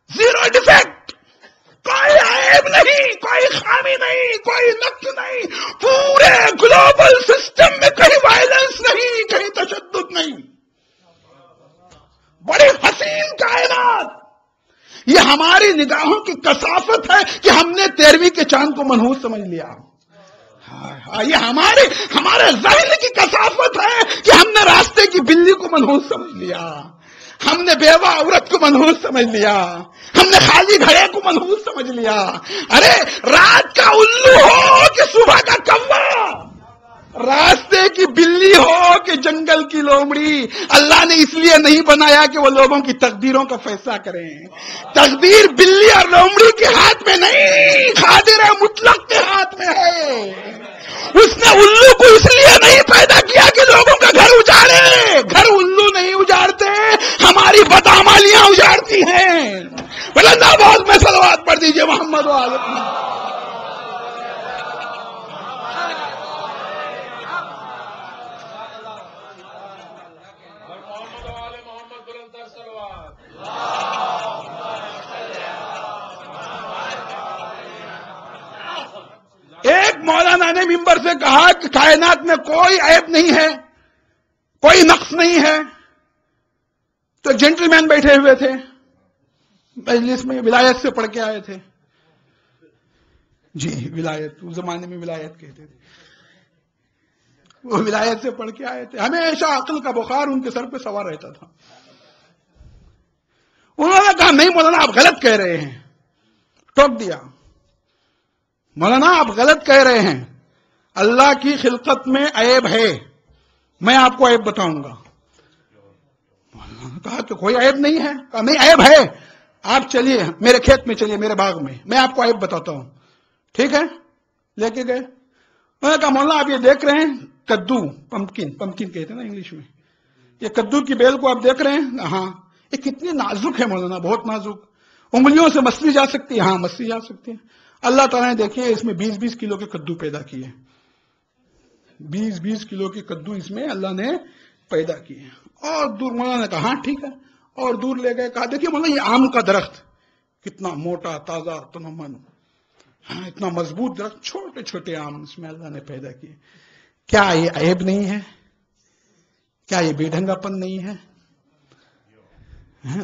زیرو ڈیفیکٹ، کوئی عیب نہیں، کوئی خامی نہیں، کوئی نقص نہیں. پورے گلوبل سسٹم میں کہیں وائلنس نہیں، کہیں تشدد نہیں. بڑی حسین کائنات. یہ ہماری نگاہوں کی کثافت ہے کہ ہم نے 13ویں کے چاند کو منحوس سمجھ لیا. یہ ہمارے ذہن کی کثافت ہے کہ ہم نے راستے کی بلی کو منحوس سمجھ لیا، ہم نے بیوہ عورت کو منحوس سمجھ لیا، ہم نے خالی گھڑے کو منحوس سمجھ لیا. ارے رات کا الو ہو کہ صبح کا کوا، راستے کی بلی ہو کہ جنگل کی لومڑی، اللہ نے اس لیے نہیں بنایا کہ وہ لوگوں کی تقدیروں کا فیصلہ کریں. تقدیر بلی اور لومڑی کے ہاتھ میں نہیں، قادر مطلق کے ہاتھ میں ہے. اس نے الو کو اس لیے نہیں پیدا کیا کہ لوگوں کا گھر اجاڑے. گھر الو نہیں اجاڑتے، ہماری بدعمالیاں اجاڑتی ہیں. اللہ بہت میں صلوات پڑھ دیجئے محمد و آل محمد. ایک مولانا نے ممبر سے کہا کہ کائنات میں کوئی عیب نہیں ہے، کوئی نقص نہیں ہے. تو جینٹل مین بیٹھے ہوئے تھے مجلس میں، ولایت سے پڑھ کے آئے تھے. جی ولایت، اس زمانے میں ولایت کہتے تھے. وہ ولایت سے پڑھ کے آئے تھے. ہمیشہ عقل کا بخار ان کے سر پہ سوار رہتا تھا. انہوں نے کہا نہیں مولانا آپ غلط کہہ رہے ہیں. ٹوک دیا. مولانا آپ غلط کہہ رہے ہیں، اللہ کی خلقت میں عیب ہے، میں آپ کو عیب بتاؤں گا. کہا کہ کوئی عیب نہیں ہے. کہا نہیں عیب ہے, آپ چلیے میرے کھیت میں, چلیے میرے باغ میں آپ کو عیب بتاتا ہوں. ٹھیک ہے, لے کے گئے. میں نے کہا مولانا آپ یہ دیکھ رہے ہیں کدو, پمکن کہتے ہیں نا انگلش میں, یہ کدو کی بیل کو آپ دیکھ رہے ہیں؟ ہاں. یہ کتنی نازک ہے مولانا, بہت نازک, انگلیوں سے مسلی جا سکتی ہے؟ ہاں مسلی جا سکتی ہے. اللہ تعالیٰ نے دیکھیے اس میں 20-20 کلو کے کدو پیدا کیے, 20-20 کلو کے کدو اس میں اللہ نے پیدا کیے. اور دور مولانا نے کہا ہاں ٹھیک ہے, اور دور لے گئے. کہا دیکھیے مولانا یہ آم کا درخت کتنا موٹا تازہ تنمن, ہاں اتنا مضبوط درخت, چھوٹے چھوٹے آم اس میں اللہ نے پیدا کیے. کیا یہ عیب نہیں ہے؟ کیا یہ بے ڈھنگا پن نہیں ہے؟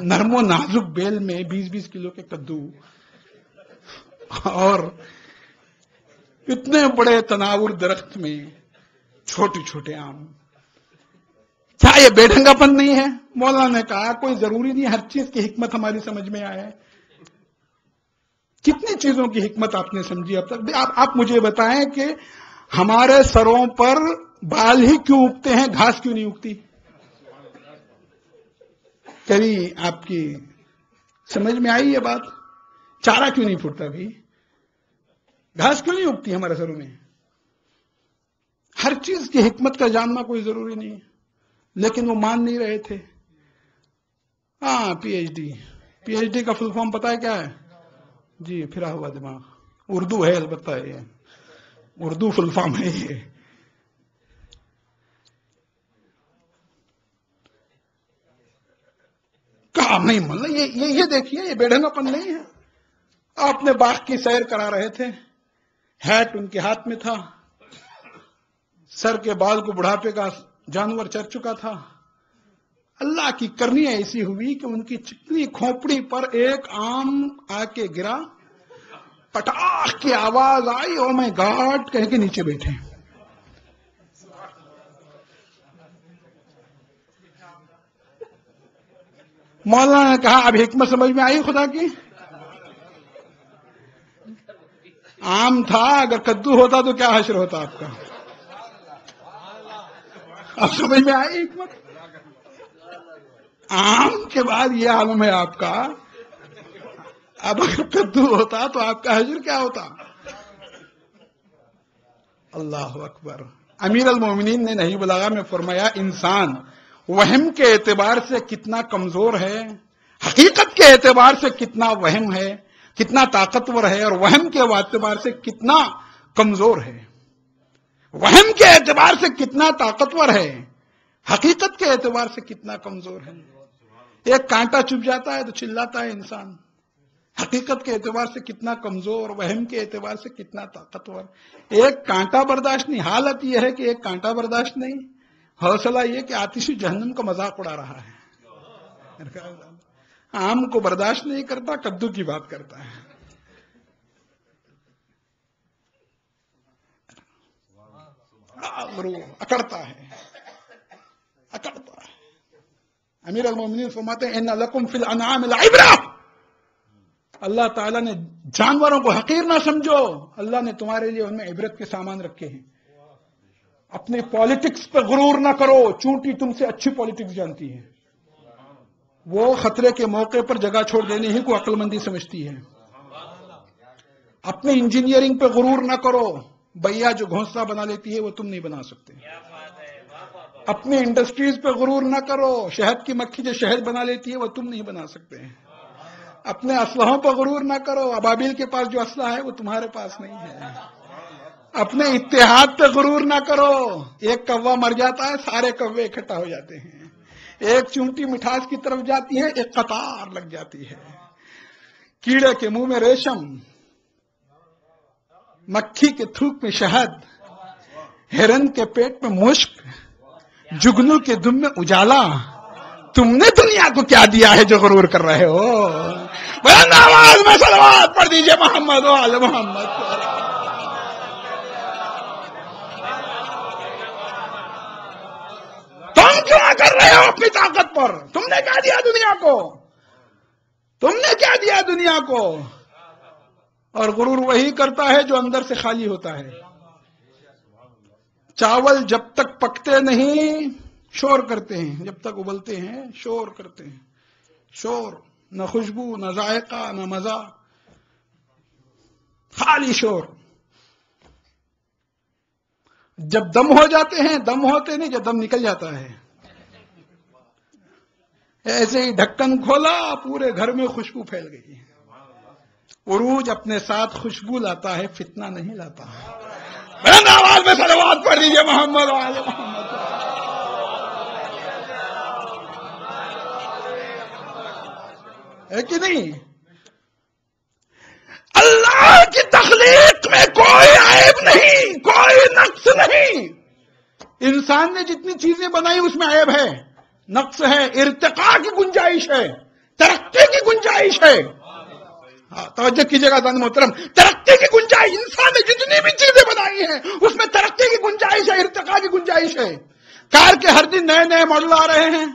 نرم و نازک بیل میں 20-20 کلو کے کدو اور اتنے بڑے تناور درخت میں چھوٹے چھوٹے آم, کیا یہ بے ڈھنگا پن نہیں ہے؟ مولانا نے کہا کوئی ضروری نہیں ہر چیز کی حکمت ہماری سمجھ میں آئے. کتنی چیزوں کی حکمت آپ نے سمجھی اب تک؟ آپ مجھے بتائیں کہ ہمارے سروں پر بال ہی کیوں اگتے ہیں, گھاس کیوں نہیں اگتی؟ کبھی آپ کی سمجھ میں آئی یہ بات؟ چارہ کیوں نہیں پھوٹتا بھی, گھاس کیوں نہیں اگتی ہمارے سروں میں؟ ہر چیز کی حکمت کا جاننا کوئی ضروری نہیں ہے, لیکن وہ مان نہیں رہے تھے. ہاں پی ایچ ڈی کا فل فارم پتا ہے کیا ہے؟ جی پھرا ہوا دماغ, اردو ہے البتہ, یہ اردو فل فارم ہے. یہ کہا نہیں مطلب یہ دیکھیے یہ بے ڈھنگا پن نہیں ہے. آپ نے باغ کی سیر کرا رہے تھے, ہیٹ ان کے ہاتھ میں تھا, سر کے بال کو بڑھاپے کا جانور چر چکا تھا. اللہ کی کرنی ایسی ہوئی کہ ان کی چکنی کھوپڑی پر ایک آم آ کے گرا, پٹاخ کی آواز آئی, او مائی گاڈ کہہ کے نیچے بیٹھے. مولانا نے کہا اب حکمت سمجھ میں آئی خدا کی؟ آم تھا, اگر کدو ہوتا تو کیا حشر ہوتا آپ کا؟ اب سمجھ میں آئی حکمت؟ آم کے بعد یہ عالم ہے آپ کا, اب اگر کدو ہوتا تو آپ کا حشر کیا ہوتا؟ اللہ اکبر. امیر المومنین نے نہیں بلاغا میں فرمایا انسان وہم کے اعتبار سے کتنا کمزور ہے, حقیقت کے اعتبار سے کتنا وہم ہے, کتنا طاقتور ہے, اور وہم کے اعتبار سے کتنا کمزور ہے. وہم کے اعتبار سے کتنا طاقتور ہے, حقیقت کے اعتبار سے کتنا کمزور ہے. ایک کانٹا چبھ جاتا ہے تو چلاتا ہے انسان, حقیقت کے اعتبار سے کتنا کمزور, وہم کے اعتبار سے کتنا طاقتور. ایک کانٹا برداشت نہیں, حالت یہ ہے کہ ایک کانٹا برداشت نہیں, حوصلہ یہ کہ آتشی جہنم کا مذاق اڑا رہا ہے. آم کو برداشت نہیں کرتا, کدو کی بات کرتا ہے. اکڑتا ہے. امیر المومنین فرماتے ہیں ان لکم فی الانعام لعبرہ, اللہ تعالیٰ نے جانوروں کو حقیر نہ سمجھو, اللہ نے تمہارے لیے ان میں عبرت کے سامان رکھے ہیں. اپنی پالیٹکس پہ غرور نہ کرو, چونٹی تم سے اچھی پالیٹکس جانتی ہے, وہ خطرے کے موقع پر جگہ چھوڑ دینے ہی کو عقل مندی سمجھتی ہے. اپنے انجینئرنگ پہ غرور نہ کرو, بھیا جو گھونسلہ بنا لیتی ہے وہ تم نہیں بنا سکتے. اپنی انڈسٹریز پہ غرور نہ کرو, شہد کی مکھی جو شہد بنا لیتی ہے وہ تم نہیں بنا سکتے. اپنے اسلحوں پر غرور نہ کرو, ابابیل کے پاس جو اسلحہ ہے وہ تمہارے پاس نہیں ہے. اپنے اتحاد پہ غرور نہ کرو, ایک کوا مر جاتا ہے سارے کوے اکٹھا ہو جاتے ہیں, ایک چونٹی مٹھاس کی طرف جاتی ہے ایک قطار لگ جاتی ہے. کیڑے کے منہ میں ریشم, مکھی کے تھوک میں شہد, ہرن کے پیٹ میں مشک, جگنو کے دم میں اجالا. تم نے دنیا کو کیا دیا ہے جو غرور کر رہے ہو؟ بلند آواز میں صلوات پڑھ دیجئے محمد و آل محمد. تم کیا کر رہے ہو اپنی طاقت پر؟ تم نے کیا دیا دنیا کو؟ تم نے کیا دیا دنیا کو؟ اور غرور وہی کرتا ہے جو اندر سے خالی ہوتا ہے. چاول جب تک پکتے نہیں شور کرتے ہیں، جب تک ابلتے ہیں شور کرتے ہیں، شور، نہ خوشبو، نہ ذائقہ، نہ مزہ، خالی شور۔ جب دم ہو جاتے ہیں، دم ہوتے نہیں، جب دم نکل جاتا ہے، ایسے ہی ڈھکن کھولا پورے گھر میں خوشبو پھیل گئی۔ عروج اپنے ساتھ خوشبو لاتا ہے، فتنہ نہیں لاتا۔ بلند آواز میں صلوات پڑھ دیجیے محمد وعلی محمد۔ ہے کہ نہیں؟ اللہ کی تخلیق میں کوئی عیب نہیں، کوئی نقص نہیں۔ انسان نے جتنی چیزیں بنائی اس میں عیب ہے، نقص ہے، ارتقاء کی گنجائش ہے، ترقی کی گنجائش ہے۔ توجہ کیجیے گا عزیزان محترم، ترقی کی گنجائش، انسان نے جتنی بھی چیزیں بنائی ہیں اس میں ترقی کی گنجائش ہے، ارتقاء کی گنجائش ہے۔ کار کے ہر دن نئے نئے ماڈل آ رہے ہیں،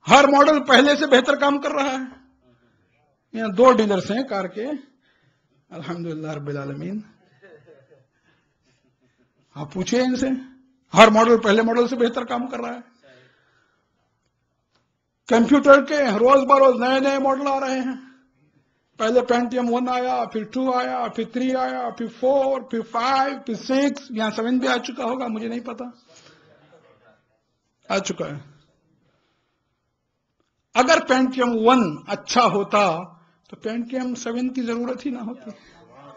ہر ماڈل پہلے سے بہتر کام کر رہا ہے۔ یہاں 2 ڈیلرز ہیں کار کے، الحمدللہ رب العالمین۔ آپ پوچھئے ان سے، ہر ماڈل پہلے ماڈل سے بہتر کام کر رہا ہے۔ کمپیوٹر کے روز بروز نئے نئے ماڈل آ رہے ہیں، پہلے پینٹیم 1 آیا، پھر 2 آیا، پھر 3 آیا، پھر 4، پھر 5، پھر 6، یہاں 7 بھی آ چکا ہوگا، مجھے نہیں پتا، آ چکا ہے۔ اگر پینٹیم 1 اچھا ہوتا تو پینٹیم 7 کی ضرورت ہی نہ ہوتی۔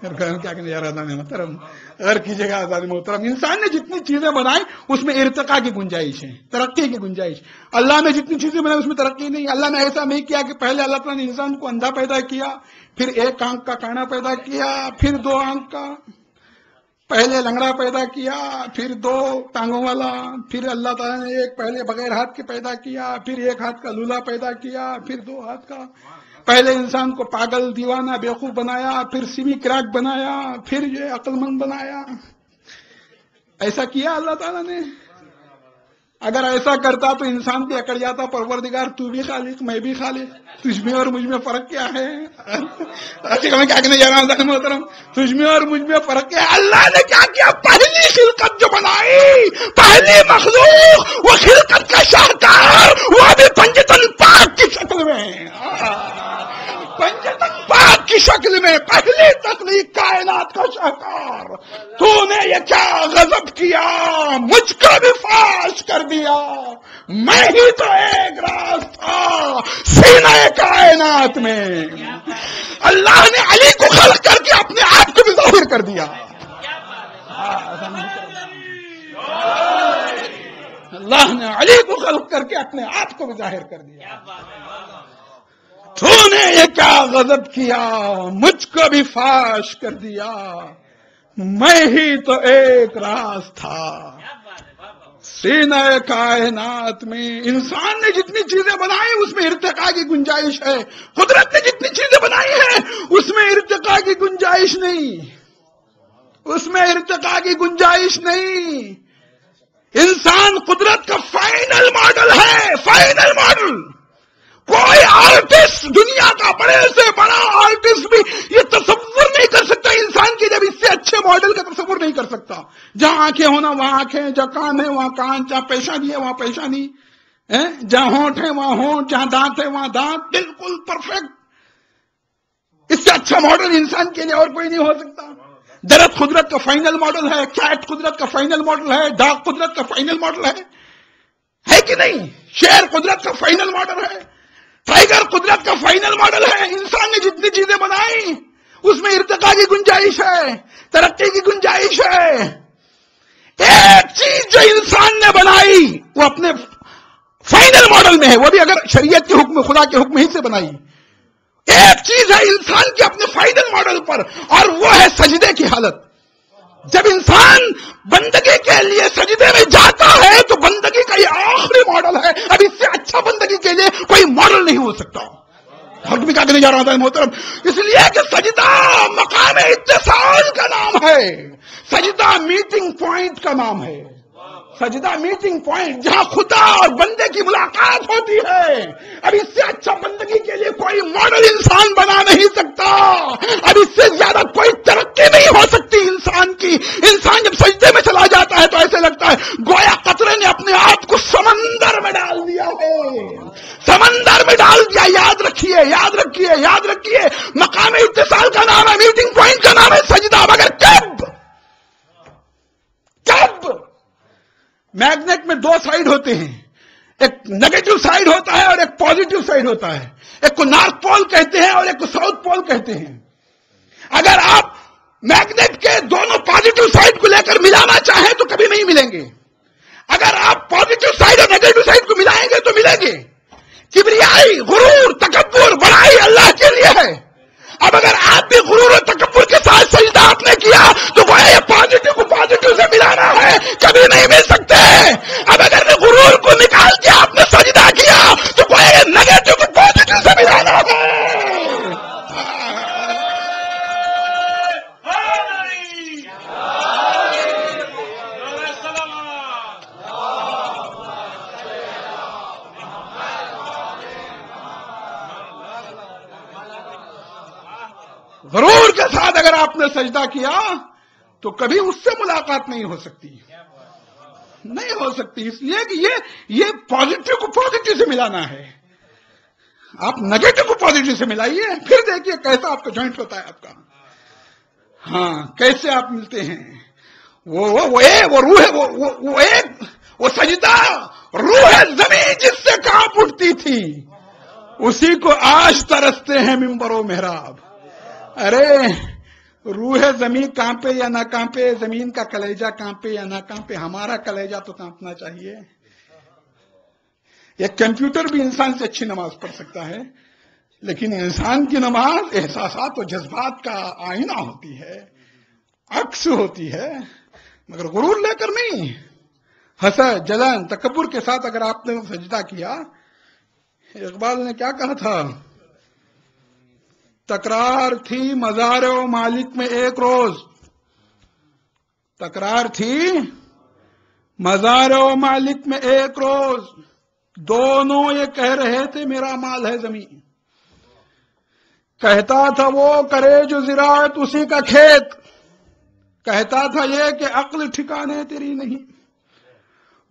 کیا کہنے جا رہا تھا محترم، اگر کیجیے گا آزادی محترم، انسان نے جتنی چیزیں بنائی اس میں ارتقاء کی گنجائش ہے، ترقی کی گنجائش۔ اللہ نے جتنی چیزیں بنائی اس میں ترقی نہیں۔ اللہ نے ایسا نہیں کیا کہ پہلے اللہ تعالیٰ نے انسان کو اندھا پیدا کیا، پھر 1 آنکھ کا کانا پیدا کیا، پھر 2 آنکھ کا، پہلے لنگڑا پیدا کیا، پھر 2 ٹانگوں والا، پھر اللہ تعالیٰ نے پہلے بغیر ہاتھ کے پیدا کیا، پھر 1 ہاتھ کا لولا پیدا کیا، پھر 2 ہاتھ کا۔ پہلے انسان کو پاگل، دیوانہ، بیوقوف بنایا، پھر سیمی کراک بنایا، پھر یہ عقل مند بنایا۔ ایسا کیا اللہ تعالیٰ نے؟ اگر ایسا کرتا تو انسان بھی اکڑ جاتا، پروردگار تو بھی خالق میں بھی خالق، تجھ میں اور مجھ میں فرق کیا ہے؟ میں کیا کہنے جا رہا ہوں محترم، تجھ میں اور مجھ میں فرق کیا ہے؟ اللہ نے کیا کیا؟ پہلی خلقت جو بنائی، پہلی مخلوق، وہ خلقت کا شاہکار، وہ بھی پنجتن پاک کی شکل میں، پنجتن پاک کی شکل میں، پہلی تخلیق کائنات کا شاہکار۔ تو نے یہ کیا غضب کیا، مجھ کو بھی فاش کر دیا، میں ہی تو ایک راز تھا سینہ کائنات میں۔ اللہ نے علی کو خلق کر کے اپنے آپ کو بھی ظاہر کر دیا۔ اللہ نے علی کو خلق کر کے اپنے آپ کو بھی ظاہر کر دیا۔ تو نے یہ کیا غضب کیا، مجھ کو بھی فاش کر دیا، میں ہی تو ایک راز تھا سینہ کائنات میں۔ انسان نے جتنی چیزیں بنائی اس میں ارتقاء کی گنجائش ہے، قدرت نے جتنی چیزیں بنائی ہیں اس میں ارتقاء کی گنجائش نہیں، اس میں ارتقاء کی گنجائش نہیں۔ انسان قدرت کا فائنل ماڈل ہے، فائنل ماڈل۔ کوئی آرٹسٹ، دنیا کا بڑے سے بڑا آرٹسٹ بھی یہ تصور نہیں کر سکتا انسان کی جب اس سے اچھے ماڈل کا تصور نہیں کر سکتا۔ جہاں آنکھیں ہونا وہاں آنکھیں، جہاں کان ہے وہاں کان، جہاں پیشانی ہے وہاں پیشانی، جہاں ہونٹ ہے وہاں ہونٹ، جہاں دانت ہے وہاں دانت، بالکل پرفیکٹ۔ اس سے اچھا ماڈل انسان کے لیے اور کوئی نہیں ہو سکتا۔ درخت قدرت کا فائنل ماڈل ہے، کیٹ قدرت کا فائنل ماڈل ہے، ڈاگ قدرت کا فائنل ماڈل ہے کہ نہیں؟ شیر قدرت کا فائنل ماڈل ہے، ٹائیگر قدرت کا فائنل ماڈل ہے۔ انسان نے جتنی چیزیں بنائی اس میں ارتقاء کی گنجائش ہے، ترقی کی گنجائش ہے۔ ایک چیز جو انسان نے بنائی وہ اپنے فائنل ماڈل میں ہے، وہ بھی اگر شریعت کے حکم، خدا کے حکم ہی سے بنائی۔ ایک چیز ہے انسان کے اپنے فائنل ماڈل پر، اور وہ ہے سجدے کی حالت۔ جب انسان بندگی کے لیے سجدے میں جاتا ہے تو بندگی کا یہ آخری ماڈل ہے، اب اس سے اچھا بندگی کے لیے کوئی ماڈل نہیں ہو سکتا۔ حق بھی کیا کہنے جا رہا تھا محترم، اس لیے کہ سجدہ مقام اتصال کا نام ہے، سجدہ میٹنگ پوائنٹ کا نام ہے، سجدہ میٹنگ پوائنٹ جہاں خدا اور بندے کی ملاقات ہوتی ہے۔ اب اس سے اچھا بندگی کے لیے کوئی ماڈل انسان بنا نہیں سکتا، اب اس سے زیادہ کوئی ترقی نہیں ہو سکتی انسان کی۔ انسان جب سجدے میں چلا جاتا ہے تو ایسے لگتا ہے گویا قطرے نے اپنے آپ کو سمندر میں ڈال دیا. یاد رکھیے یاد رکھیے یاد رکھیے, مقام اتصال کا نام ہے, میٹنگ پوائنٹ کا نام ہے سجدہ. مگر کب میگنیٹ میں دو سائیڈ ہوتے ہیں, ایک نیگیٹو سائیڈ ہوتا ہے اور ایک پازیٹو سائیڈ ہوتا ہے. ایک کو نارتھ پول کہتے ہیں اور ایک کو ساؤتھ پول کہتے ہیں. اگر آپ میگنیٹ کے دونوں پازیٹو سائیڈ کو لے کر ملانا چاہیں تو کبھی نہیں ملیں گے. اگر آپ پازیٹو سائیڈ اور نیگیٹو سائیڈ کو ملائیں گے تو ملیں گے. کبریائی, غرور, تکبر, بڑائی اللہ کے لیے ہے. اب اگر آپ بھی غرور اور تکبر کے ساتھ سجدہ آپ نے کیا تو گویا یہ پازیٹو کو پازیٹو سے ملانا ہے, کبھی نہیں مل سکتے. اب اگر غرور کو نکال کے آپ نے سجدہ کیا تو گویا یہ نیگیٹو کو پازیٹو سے ملانا ہے. غرور کے ساتھ اگر آپ نے سجدہ کیا تو کبھی اس سے ملاقات نہیں ہو سکتی, نہیں ہو سکتی. اس لیے کہ یہ پازیٹو کو پازیٹو سے ملانا ہے. آپ نیگیٹو کو پازیٹو سے ملائیے, پھر دیکھیے کیسا آپ کا جوائنٹ ہوتا ہے آپ کا. ہاں, کیسے آپ ملتے ہیں. وہ روح ہے, وہ سجدہ روح ہے زمین جس سے کانپ اٹھتی تھی, اسی کو آج ترستے ہیں منبر و محراب. ارے روح زمین کانپے یا نہ کانپے, زمین کا کلیجہ کانپے یا نہ کانپے, ہمارا کلیجہ تو کانپنا چاہیے. ایک کمپیوٹر بھی انسان سے اچھی نماز پڑھ سکتا ہے, لیکن انسان کی نماز احساسات و جذبات کا آئینہ ہوتی ہے, عکس ہوتی ہے, مگر غرور لے کر نہیں. حسد, جلن, تکبر کے ساتھ اگر آپ نے سجدہ کیا. اقبال نے کیا کہا تھا, تکرار تھی مزار و مالک میں ایک روز, تکرار تھی مزار و مالک میں ایک روز, دونوں یہ کہہ رہے تھے میرا مال ہے زمین. کہتا تھا وہ کرے جو زراعت اسی کا کھیت, کہتا تھا یہ کہ عقل ٹھکانے تیری نہیں.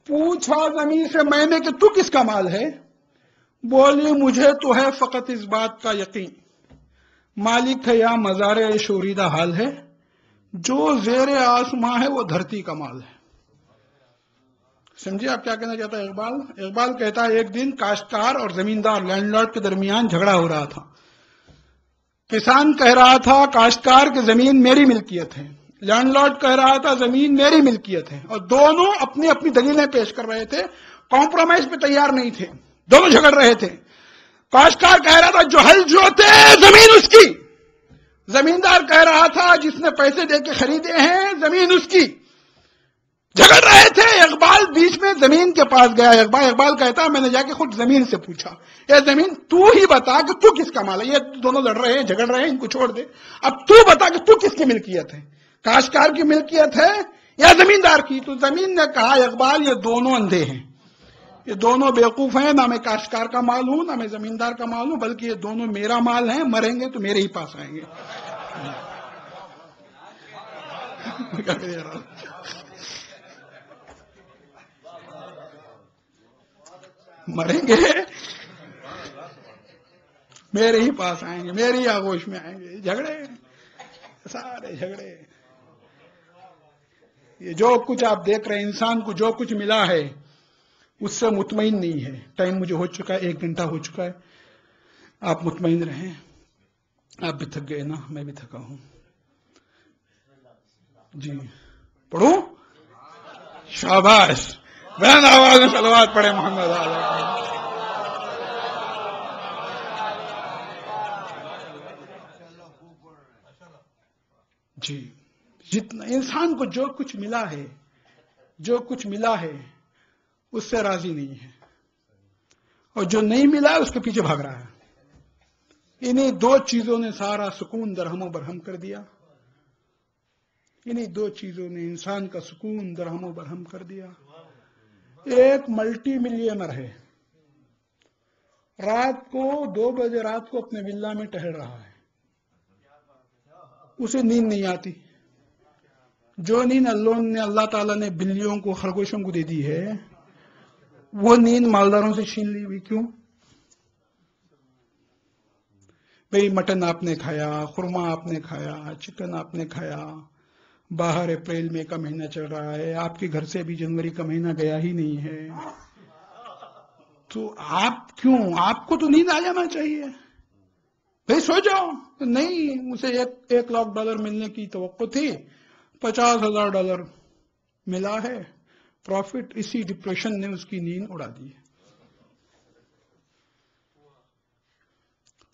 پوچھا زمین سے میں نے کہ تو کس کا مال ہے, بولی مجھے تو ہے فقط اس بات کا یقین, مالک ہے یا مزار شوریدہ حال ہے, جو زیر آسماں ہے وہ دھرتی کا مال ہے. سمجھے آپ کیا کہنا چاہتا ہے اقبال. اقبال کہتا ہے ایک دن کاشتکار اور زمیندار لینڈ لارڈ کے درمیان جھگڑا ہو رہا تھا. کسان کہہ رہا تھا کاشتکار کی زمین میری ملکیت ہے, لینڈ لارڈ کہہ رہا تھا زمین میری ملکیت ہے, اور دونوں اپنی اپنی دلیلیں پیش کر رہے تھے, کمپرومائز پہ تیار نہیں تھے, دونوں جھگڑ رہے تھے. کاشتکار کہہ رہا تھا جو ہل جوتے زمین اس کی, زمیندار کہہ رہا تھا جس نے پیسے دے کے خریدے ہیں زمین اس کی. جھگڑ رہے تھے. اقبال بیچ میں زمین کے پاس گیا. اقبال کہتا میں نے جا کے خود زمین سے پوچھا, اے زمین تو ہی بتا کہ تو کس کا مال ہے. یہ دونوں لڑ رہے ہیں, جھگڑ رہے ہیں, ان کو چھوڑ دے, اب تو بتا کہ تو کس کی ملکیت ہے, کاشتکار کی ملکیت ہے یا زمیندار کی. تو زمین نے کہا اقبال یہ دونوں اندھے ہیں, یہ دونوں بیوقوف ہیں, نہ میں کاشتکار کا مال ہوں نہ میں زمیندار کا مال ہوں, بلکہ یہ دونوں میرا مال ہیں, مریں گے تو میرے ہی پاس آئیں گے. مریں گے میرے ہی پاس آئیں گے, میری آغوش میں آئیں گے. جھگڑے, سارے جھگڑے. یہ جو کچھ آپ دیکھ رہے ہیں, انسان کو جو کچھ ملا ہے اس سے مطمئن نہیں ہے. ٹائم مجھے ہو چکا ہے, 1 گھنٹہ ہو چکا ہے, آپ مطمئن رہیں. آپ بھی تھک گئے نا, میں بھی تھکا ہوں. جی پڑھوں, شاباش, بہن آواز میں صلوات پڑھے محمد علیہ. جی جتنا انسان کو جو کچھ ملا ہے, جو کچھ ملا ہے اس سے راضی نہیں ہے, اور جو نہیں ملا اس کے پیچھے بھاگ رہا ہے. انہی 2 چیزوں نے سارا سکون درہم و برہم کر دیا. انہی 2 چیزوں نے انسان کا سکون درہم و برہم کر دیا. ایک ملٹی ملینر ہے, رات کو 2 بجے رات کو اپنے ولا میں ٹہل رہا ہے, اسے نیند نہیں آتی. جو نیند اللہ تعالیٰ نے بلیوں کو خرگوشوں کو دے دی ہے وہ نیند مالداروں سے چھین لی ہوئی کیوں؟ بھئی مٹن آپ نے کھایا، خورما آپ نے کھایا، چکن آپ نے کھایا، باہر اپریل مئی کا مہینہ چل رہا ہے، آپ کے گھر سے ابھی جنوری کا مہینہ گیا ہی نہیں ہے، تو آپ کیوں؟ آپ کو تو نیند آ جانا چاہیے، بھئی سو جاؤ. نہیں، اسے $1,00,000 ملنے کی توقع تھی، $50,000 ملا ہے پروفٹ. اسی ڈپریشن نے اس کی نیند اڑا دی.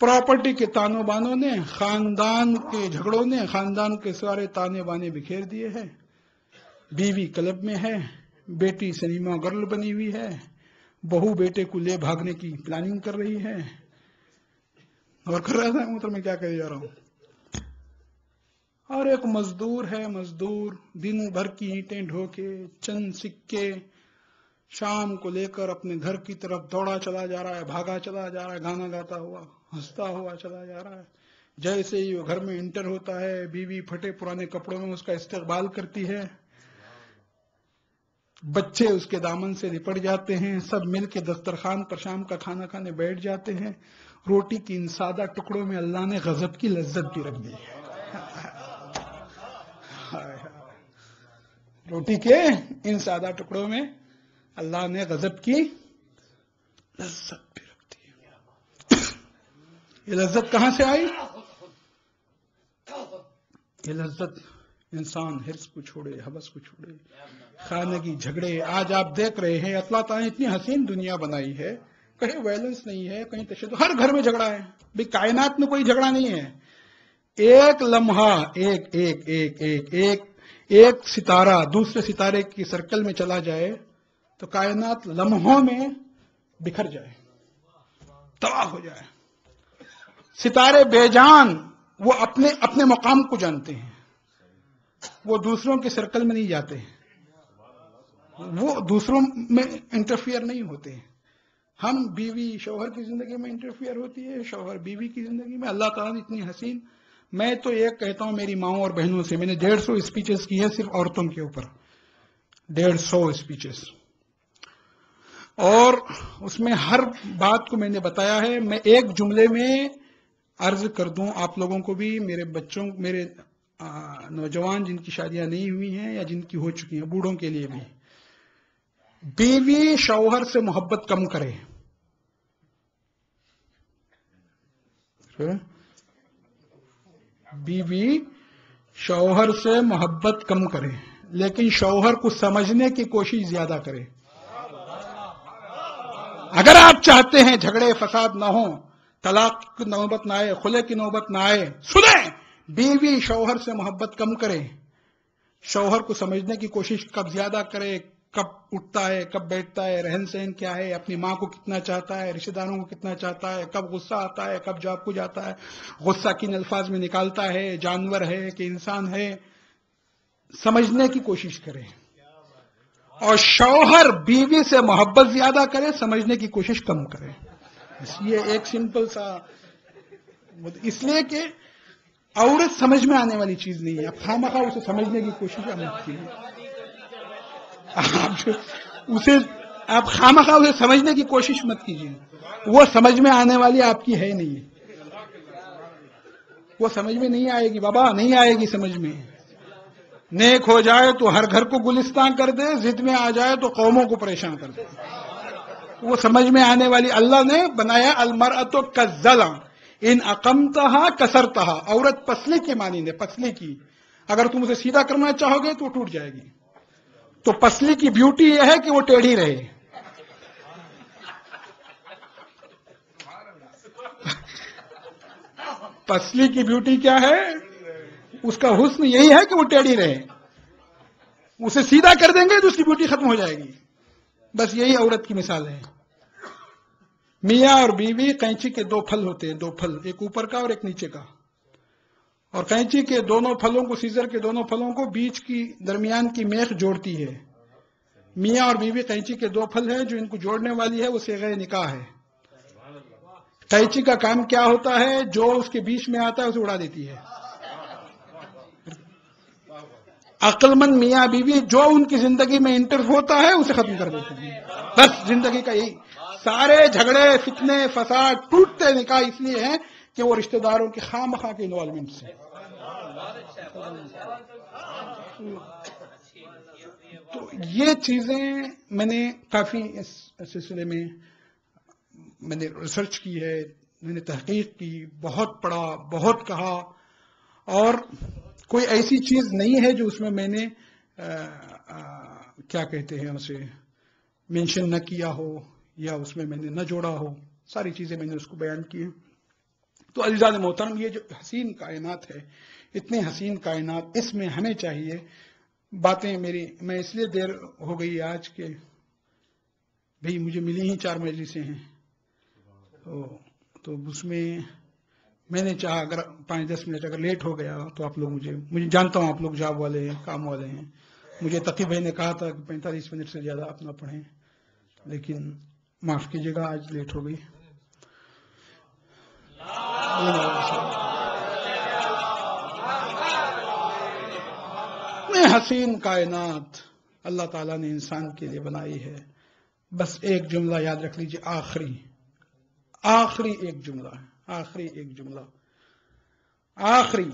پراپرٹی کے تانوں بانوں نے، خاندان کے جھگڑوں نے خاندان کے سارے تانے بانے بکھیر دیے ہیں. بیوی کلب میں ہے، بیٹی سنیما گرل بنی ہوئی ہے، بہو بیٹے کو لے بھاگنے کی پلاننگ کر رہی ہے. اور کر رہا تھا میں کیا کہے جا رہا ہوں. اور ایک مزدور ہے، مزدور دن بھر کی اینٹیں ڈھو کے چند سکے شام کو لے کر اپنے گھر کی طرف دوڑا چلا جا رہا ہے، بھاگا چلا جا رہا ہے، گانا گاتا ہوا، ہنستا ہوا چلا جا رہا ہے. جیسے ہی وہ گھر میں انٹر ہوتا ہے، بیوی پھٹے پرانے کپڑوں میں اس کا استقبال کرتی ہے، بچے اس کے دامن سے لپٹ جاتے ہیں، سب مل کے دسترخوان پر شام کا کھانا کھانے بیٹھ جاتے ہیں. روٹی کی ان سادہ ٹکڑوں میں اللہ نے غضب کی لذت بھی رکھ دی ہے. روٹی کے ان سادہ ٹکڑوں میں اللہ نے غضب کی لذت بھی رکھ دی. یہ لذت کہاں سے آئی؟ یہ لذت انسان حرص کو چھوڑے، حوث کو چھوڑے، خانگی جھگڑے. آج آپ دیکھ رہے ہیں اللہ تعالیٰ نے اتنی حسین دنیا بنائی ہے، کہیں وائلنس نہیں ہے، کہیں تشدد، ہر گھر میں جھگڑا ہے. بھئی کائنات میں کوئی جھگڑا نہیں ہے. ایک لمحہ ایک ایک ایک ایک ایک ایک ستارہ دوسرے ستارے کی سرکل میں چلا جائے تو کائنات لمحوں میں بکھر جائے، تباہ ہو جائے. ستارے بے جان، وہ اپنے اپنے مقام کو جانتے ہیں، وہ دوسروں کے سرکل میں نہیں جاتے، وہ دوسروں میں انٹرفیئر نہیں ہوتے. ہم بیوی شوہر کی زندگی میں انٹرفیئر ہوتی ہے، شوہر بیوی کی زندگی میں. اللہ تعالیٰ نے اتنی حسین. میں تو ایک کہتا ہوں میری ماؤں اور بہنوں سے، میں نے 150 اسپیچز کی ہے صرف عورتوں کے اوپر، 150 اسپیچز، اور اس میں ہر بات کو میں نے بتایا ہے. میں ایک جملے میں عرض کر دوں آپ لوگوں کو بھی، میرے بچوں، میرے نوجوان جن کی شادیاں نہیں ہوئی ہیں یا جن کی ہو چکی ہیں، بوڑھوں کے لیے بھی، بیوی شوہر سے محبت کم کرے. بیوی شوہر سے محبت کم کرے لیکن شوہر کو سمجھنے کی کوشش زیادہ کرے. اگر آپ چاہتے ہیں جھگڑے فساد نہ ہو، طلاق کی نوبت نہ آئے، خلع کی نوبت نہ آئے، سنیں، بیوی شوہر سے محبت کم کرے، شوہر کو سمجھنے کی کوشش کب زیادہ کرے، کب اٹھتا ہے، کب بیٹھتا ہے، رہن سہن کیا ہے، اپنی ماں کو کتنا چاہتا ہے، رشتہ داروں کو کتنا چاہتا ہے، کب غصہ آتا ہے، کب جاب کو جاتا ہے، غصہ کن الفاظ میں نکالتا ہے، جانور ہے کہ انسان ہے، سمجھنے کی کوشش کرے. اور شوہر بیوی سے محبت زیادہ کرے، سمجھنے کی کوشش کم کرے. یہ ایک سمپل سا، اس لیے کہ عورت سمجھ میں آنے والی چیز نہیں ہے. اب خواہ اسے سمجھنے کی کوشش مت کیجیے، آپ خواہ اسے سمجھنے کی کوشش مت کیجیے. وہ سمجھ میں آنے والی آپ کی ہے نہیں، وہ سمجھ میں نہیں آئے گی بابا، نہیں آئے گی سمجھ میں. نیک ہو جائے تو ہر گھر کو گلستان کر دے، ضد میں آ جائے تو قوموں کو پریشان کر دے. وہ سمجھ میں آنے والی. اللہ نے بنایا المرأۃ کالضلع ان اقمتها کسرتها. عورت پسلی کی مانند ہے، پسلی کی. اگر تم اسے سیدھا کرنا چاہو گے تو وہ ٹوٹ جائے گی. تو پسلی کی بیوٹی یہ ہے کہ وہ ٹیڑھی رہے. پسلی کی بیوٹی کیا ہے؟ اس کا حسن یہی ہے کہ وہ ٹیڑھی رہے. اسے سیدھا کر دیں گے تو اس کی بیوٹی ختم ہو جائے گی. بس یہی عورت کی مثال ہے. میاں اور بیوی قینچی کے دو پھل ہوتے ہیں، دو پھل، ایک اوپر کا اور ایک نیچے کا. اور قینچی کے دونوں پھلوں کو، سیزر کے دونوں پھلوں کو بیچ کی درمیان کی میخ جوڑتی ہے. میاں اور بیوی قینچی کے دو پھل ہیں، جو ان کو جوڑنے والی ہے وہ صیغہ نکاح ہے. قینچی کا کام کیا ہوتا ہے؟ جو اس کے بیچ میں آتا ہے اسے اڑا دیتی ہے. عقل مند میاں بیوی جو ان کی زندگی میں انٹر ہوتا ہے اسے ختم کر دیتے ہیں. بس زندگی کا یہی سارے جھگڑے فتنے فساد ٹوٹتے نکاح اس لیے ہیں کہ وہ رشتہ داروں کی خواہ مخواہ کے انوالومنٹ سے. تو یہ چیزیں میں نے کافی اس سلسلے میں نے ریسرچ کی ہے، میں نے تحقیق کی، بہت پڑھا، بہت کہا، اور کوئی ایسی چیز نہیں ہے جو اس میں نے کیا کہتے ہیں اسے مینشن نہ کیا ہو یا اس میں نے نہ جوڑا ہو. ساری چیزیں میں نے اس کو بیان کی ہیں. تو عزیزان محترم، یہ جو حسین کائنات ہے، اتنی حسین کائنات، اس میں ہمیں چاہیے باتیں میں اس لیے دیر ہو گئی آج کہ بھئی مجھے ملی ہی 4 مجلسیں ہیں، تو اس میں نے چاہا اگر 5-10 منٹ اگر لیٹ ہو گیا تو آپ لوگ مجھے جانتا ہوں آپ لوگ جاب والے ہیں، کام والے ہیں. مجھے تقی بھائی نے کہا تھا کہ 45 منٹ سے زیادہ آپ نہ پڑھیں، لیکن معاف کیجیے گا آج لیٹ ہو گئی. حسین کائنات اللہ تعالیٰ نے انسان کے لیے بنائی ہے. بس ایک جملہ یاد رکھ لیجیے، آخری ایک جملہ ہے، آخری.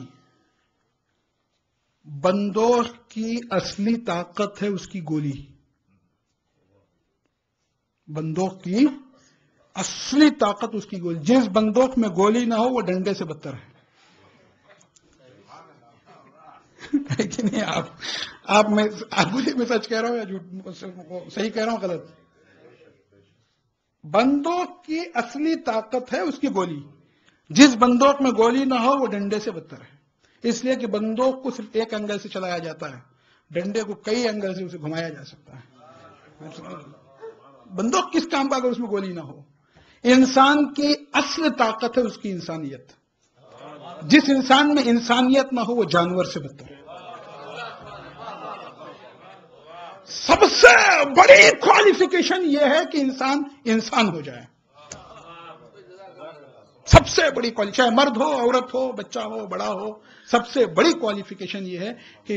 بندوق کی اصلی طاقت ہے اس کی گولی. بندوق کی اصلی طاقت اس کی گولی. جس بندوق میں گولی نہ ہو وہ ڈنڈے سے بدتر ہے. کہ نہیں آپ میں سچ کہہ رہا ہوں یا جھوٹ، صحیح کہہ رہا ہوں غلط؟ بندوق کی اصلی طاقت ہے اس کی گولی. جس بندوق میں گولی نہ ہو وہ ڈنڈے سے بدتر ہے. اس لیے کہ بندوق کو صرف ایک اینگل سے چلایا جاتا ہے، ڈنڈے کو کئی اینگل سے اسے گھمایا جا سکتا ہے. بندوق کس کام کا اگر اس میں گولی نہ ہو؟ انسان کی اصل طاقت ہے اس کی انسانیت. جس انسان میں انسانیت نہ ہو وہ جانور سے بدتر ہے. سب سے بڑی کوالیفیکیشن یہ ہے کہ انسان ہو جائے. سب سے بڑی کوالیفیکیشن، چاہے مرد ہو، عورت ہو، بچہ ہو، بڑا ہو، سب سے بڑی کوالیفیکیشن یہ ہے کہ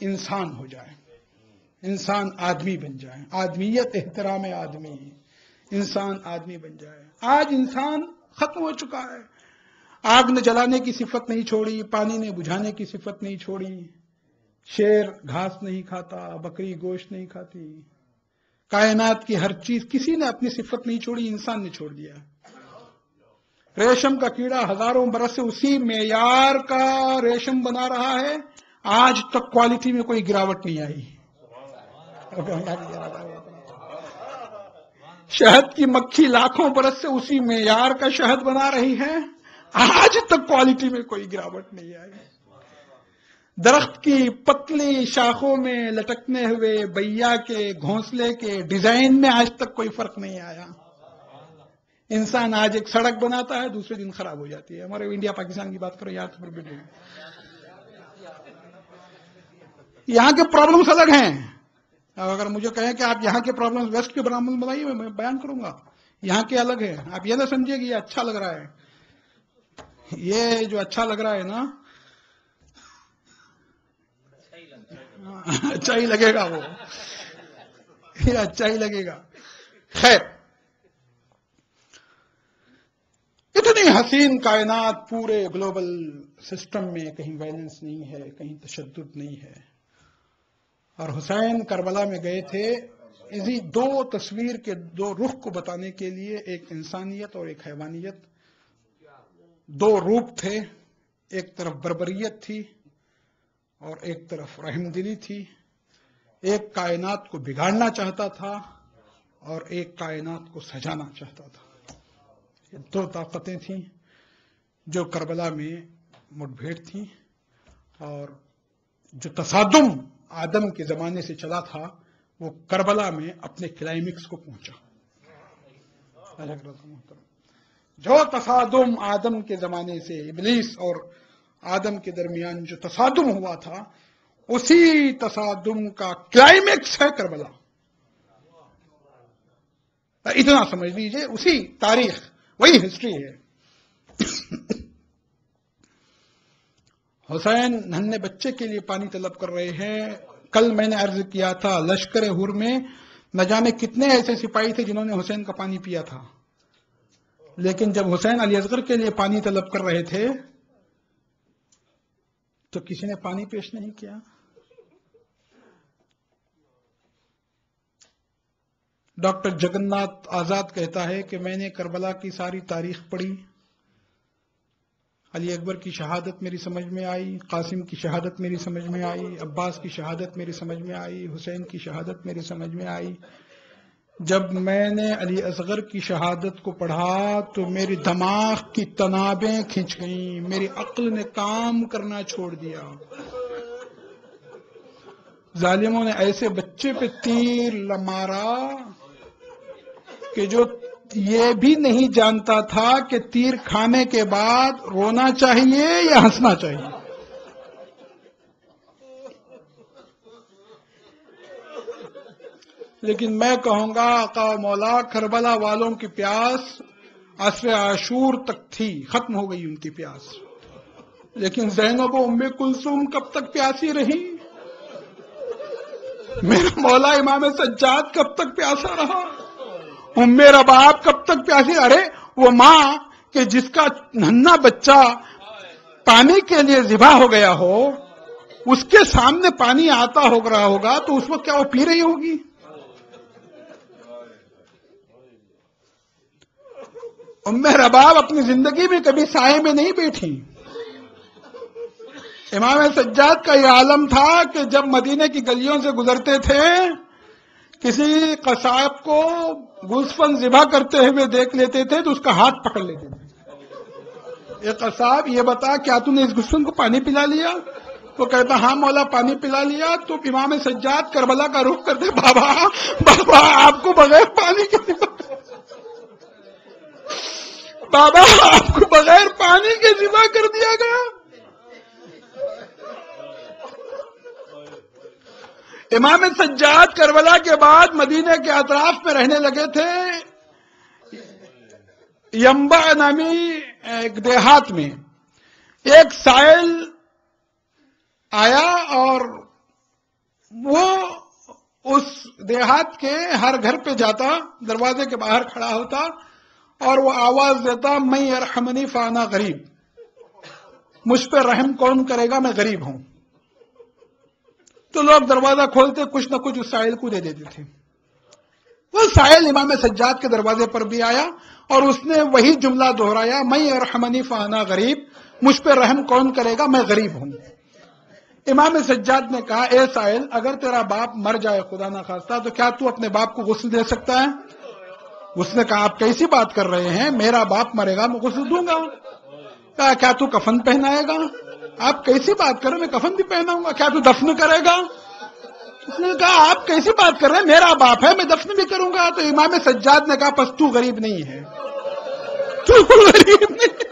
انسان ہو جائے، انسان آدمی بن جائے. آدمیت احترام آدمی، انسان آدمی بن جائے. آج انسان ختم ہو چکا ہے. آگ نے جلانے کی صفت نہیں چھوڑی، پانی نے بجھانے کی صفت نہیں چھوڑی، شیر گھاس نہیں کھاتا، بکری گوشت نہیں کھاتی، کائنات کی ہر چیز، کسی نے اپنی صفت نہیں چھوڑی، انسان نے چھوڑ دیا. ریشم کا کیڑا ہزاروں برس سے اسی معیار کا ریشم بنا رہا ہے، آج تک کوالٹی میں کوئی گراوٹ نہیں آئی. شہد کی مکھی لاکھوں برس سے اسی معیار کا شہد بنا رہی ہے، آج تک کوالٹی میں کوئی گراوٹ نہیں آئی. درخت کی پتلی شاخوں میں لٹکنے ہوئے بیا کے گھونسلے کے ڈیزائن میں آج تک کوئی فرق نہیں آیا. انسان آج ایک سڑک بناتا ہے، دوسرے دن خراب ہو جاتی ہے. ہمارے انڈیا پاکستان کی بات کرو یار، یہاں کے پرابلمس الگ ہیں. اگر مجھے کہیں کہ آپ یہاں کے پرابلمس ویسٹ کے پرابلم بتائیے، میں بیان کروں گا. یہاں کے الگ ہے. آپ یہ نہ سمجھیے کہ یہ اچھا لگ رہا ہے. یہ جو اچھا لگ رہا ہے نا، اچھا ہی لگے گا، وہ یہ اچھا ہی لگے گا. خیر، اتنی حسین کائنات، پورے گلوبل سسٹم میں کہیں وائلنس نہیں ہے، کہیں تشدد نہیں ہے. اور حسین کربلا میں گئے تھے اسی 2 تصویر کے 2 رخ کو بتانے کے لیے، ایک انسانیت اور ایک حیوانیت. 2 روپ تھے، ایک طرف بربریت تھی اور ایک طرف رحم دلی تھی. ایک کائنات کو بگاڑنا چاہتا تھا اور ایک کائنات کو سجانا چاہتا تھا. یہ 2 طاقتیں تھیں جو کربلا میں مٹبھیڑ تھیں. اور جو تصادم آدم کے زمانے سے چلا تھا وہ کربلا میں اپنے کلائمیکس کو پہنچا. جو تصادم آدم کے زمانے سے ابلیس اور آدم کے درمیان جو تصادم ہوا تھا، اسی تصادم کا کلائمیکس ہے کربلا. اتنا سمجھ لیجئے، اسی تاریخ، وہی ہسٹری ہے. حسین ننھے بچے کے لیے پانی طلب کر رہے ہیں. کل میں نے عرض کیا تھا لشکر ہر میں نہ جانے کتنے ایسے سپاہی تھے جنہوں نے حسین کا پانی پیا تھا، لیکن جب حسین علی اصغر کے لیے پانی طلب کر رہے تھے تو کسی نے پانی پیش نہیں کیا. ڈاکٹر جگناتھ آزاد کہتا ہے کہ میں نے کربلا کی ساری تاریخ پڑھی، علی اکبر کی شہادت میری سمجھ میں آئی، قاسم کی شہادت میری سمجھ میں آئی، عباس کی شہادت میری سمجھ میں آئی، حسین کی شہادت میری سمجھ میں آئی. جب میں نے علی اصغر کی شہادت کو پڑھا تو میری دماغ کی تنابیں کھنچ گئیں، میری عقل نے کام کرنا چھوڑ دیا. ظالموں نے ایسے بچے پہ تیر مارا کہ جو یہ بھی نہیں جانتا تھا کہ تیر کھانے کے بعد رونا چاہیے یا ہنسنا چاہیے. لیکن میں کہوں گا آقا و مولا کربلا والوں کی پیاس عصر عاشور تک تھی، ختم ہو گئی ان کی پیاس. لیکن زینب و ام کلثوم کب تک پیاسی رہی؟ میرا مولا امام سجاد کب تک پیاسا رہا؟ ام رباب کب تک پیاسی؟ ارے وہ ماں کہ جس کا ننھا بچہ پانی کے لیے ذبح ہو گیا ہو، اس کے سامنے پانی آتا ہو رہا ہوگا تو اس وقت کیا وہ پی رہی ہوگی؟ ام رباب اپنی زندگی میں کبھی سائے میں نہیں بیٹھی. امام سجاد کا یہ عالم تھا کہ جب مدینے کی گلیوں سے گزرتے تھے کسی قصاب کو گوسفند ذبح کرتے ہوئے دیکھ لیتے تھے تو اس کا ہاتھ پکڑ لیتے تھے. یہ قصاب یہ بتا کیا تو نے اس گوسفند کو پانی پلا لیا؟ وہ کہتا ہاں مولا پانی پلا لیا. تو امام سجاد کربلا کا رخ کرتے بابا بابا آپ کو بغیر پانی کے بابا آپ کو بغیر پانی کے ذبح کر دیا گیا. امام سجاد کربلا کے بعد مدینے کے اطراف میں رہنے لگے تھے. ینبع نامی ایک دیہات میں ایک سائل آیا اور وہ اس دیہات کے ہر گھر پہ جاتا، دروازے کے باہر کھڑا ہوتا اور وہ آواز دیتا میں یرحمنی فانا غریب، مجھ پہ رحم کون کرے گا، میں غریب ہوں. تو لوگ دروازہ کھولتے کچھ نہ کچھ اس سائل کو دے دیتے تھے. وہ سائل امام سجاد کے دروازے پر بھی آیا اور اس نے وہی جملہ دہرایا میں یرحمنی فانا غریب، مجھ پہ رحم کون کرے گا، میں غریب ہوں. امام سجاد نے کہا اے سائل اگر تیرا باپ مر جائے خدا نہ خواستہ تو کیا تو اپنے باپ کو غسل دے سکتا ہے؟ اس نے کہا آپ کیسی بات کر رہے ہیں، میرا باپ مرے گا میں غسل دوں گا. کہا کیا تو کفن پہنائے گا؟ آپ کیسی بات کر رہے ہیں، میں کفن بھی پہناؤں گا. کیا تو دفن کرے گا؟ اس نے کہا آپ کیسی بات کر رہے ہیں، میرا باپ ہے میں دفن بھی کروں گا. تو امام سجاد نے کہا پس تو غریب نہیں ہے، تو غریب نہیں،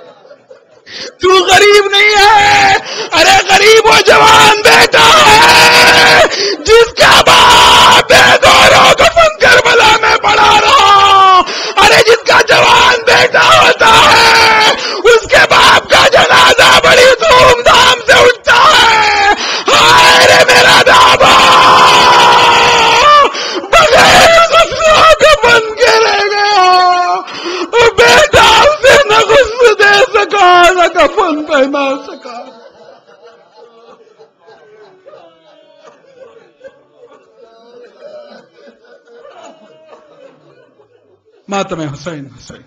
تو غریب نہیں ہے. ارے غریب وہ جوان بیٹا ہے جس کا باپ بے گورو کفن کربلا میں پڑا رہا. ارے جس کا جوان بیٹا ہوتا ہے اس کے باپ کا جنازہ بڑی دھوم دھام سے اٹھتا ہے. ہائے رے میرا بابا بغیر غسل کفن کے رہ گیا، بیٹا اسے نہ غسل دے سکا نہ کفن پہنا سکا. ماتم حسین حسین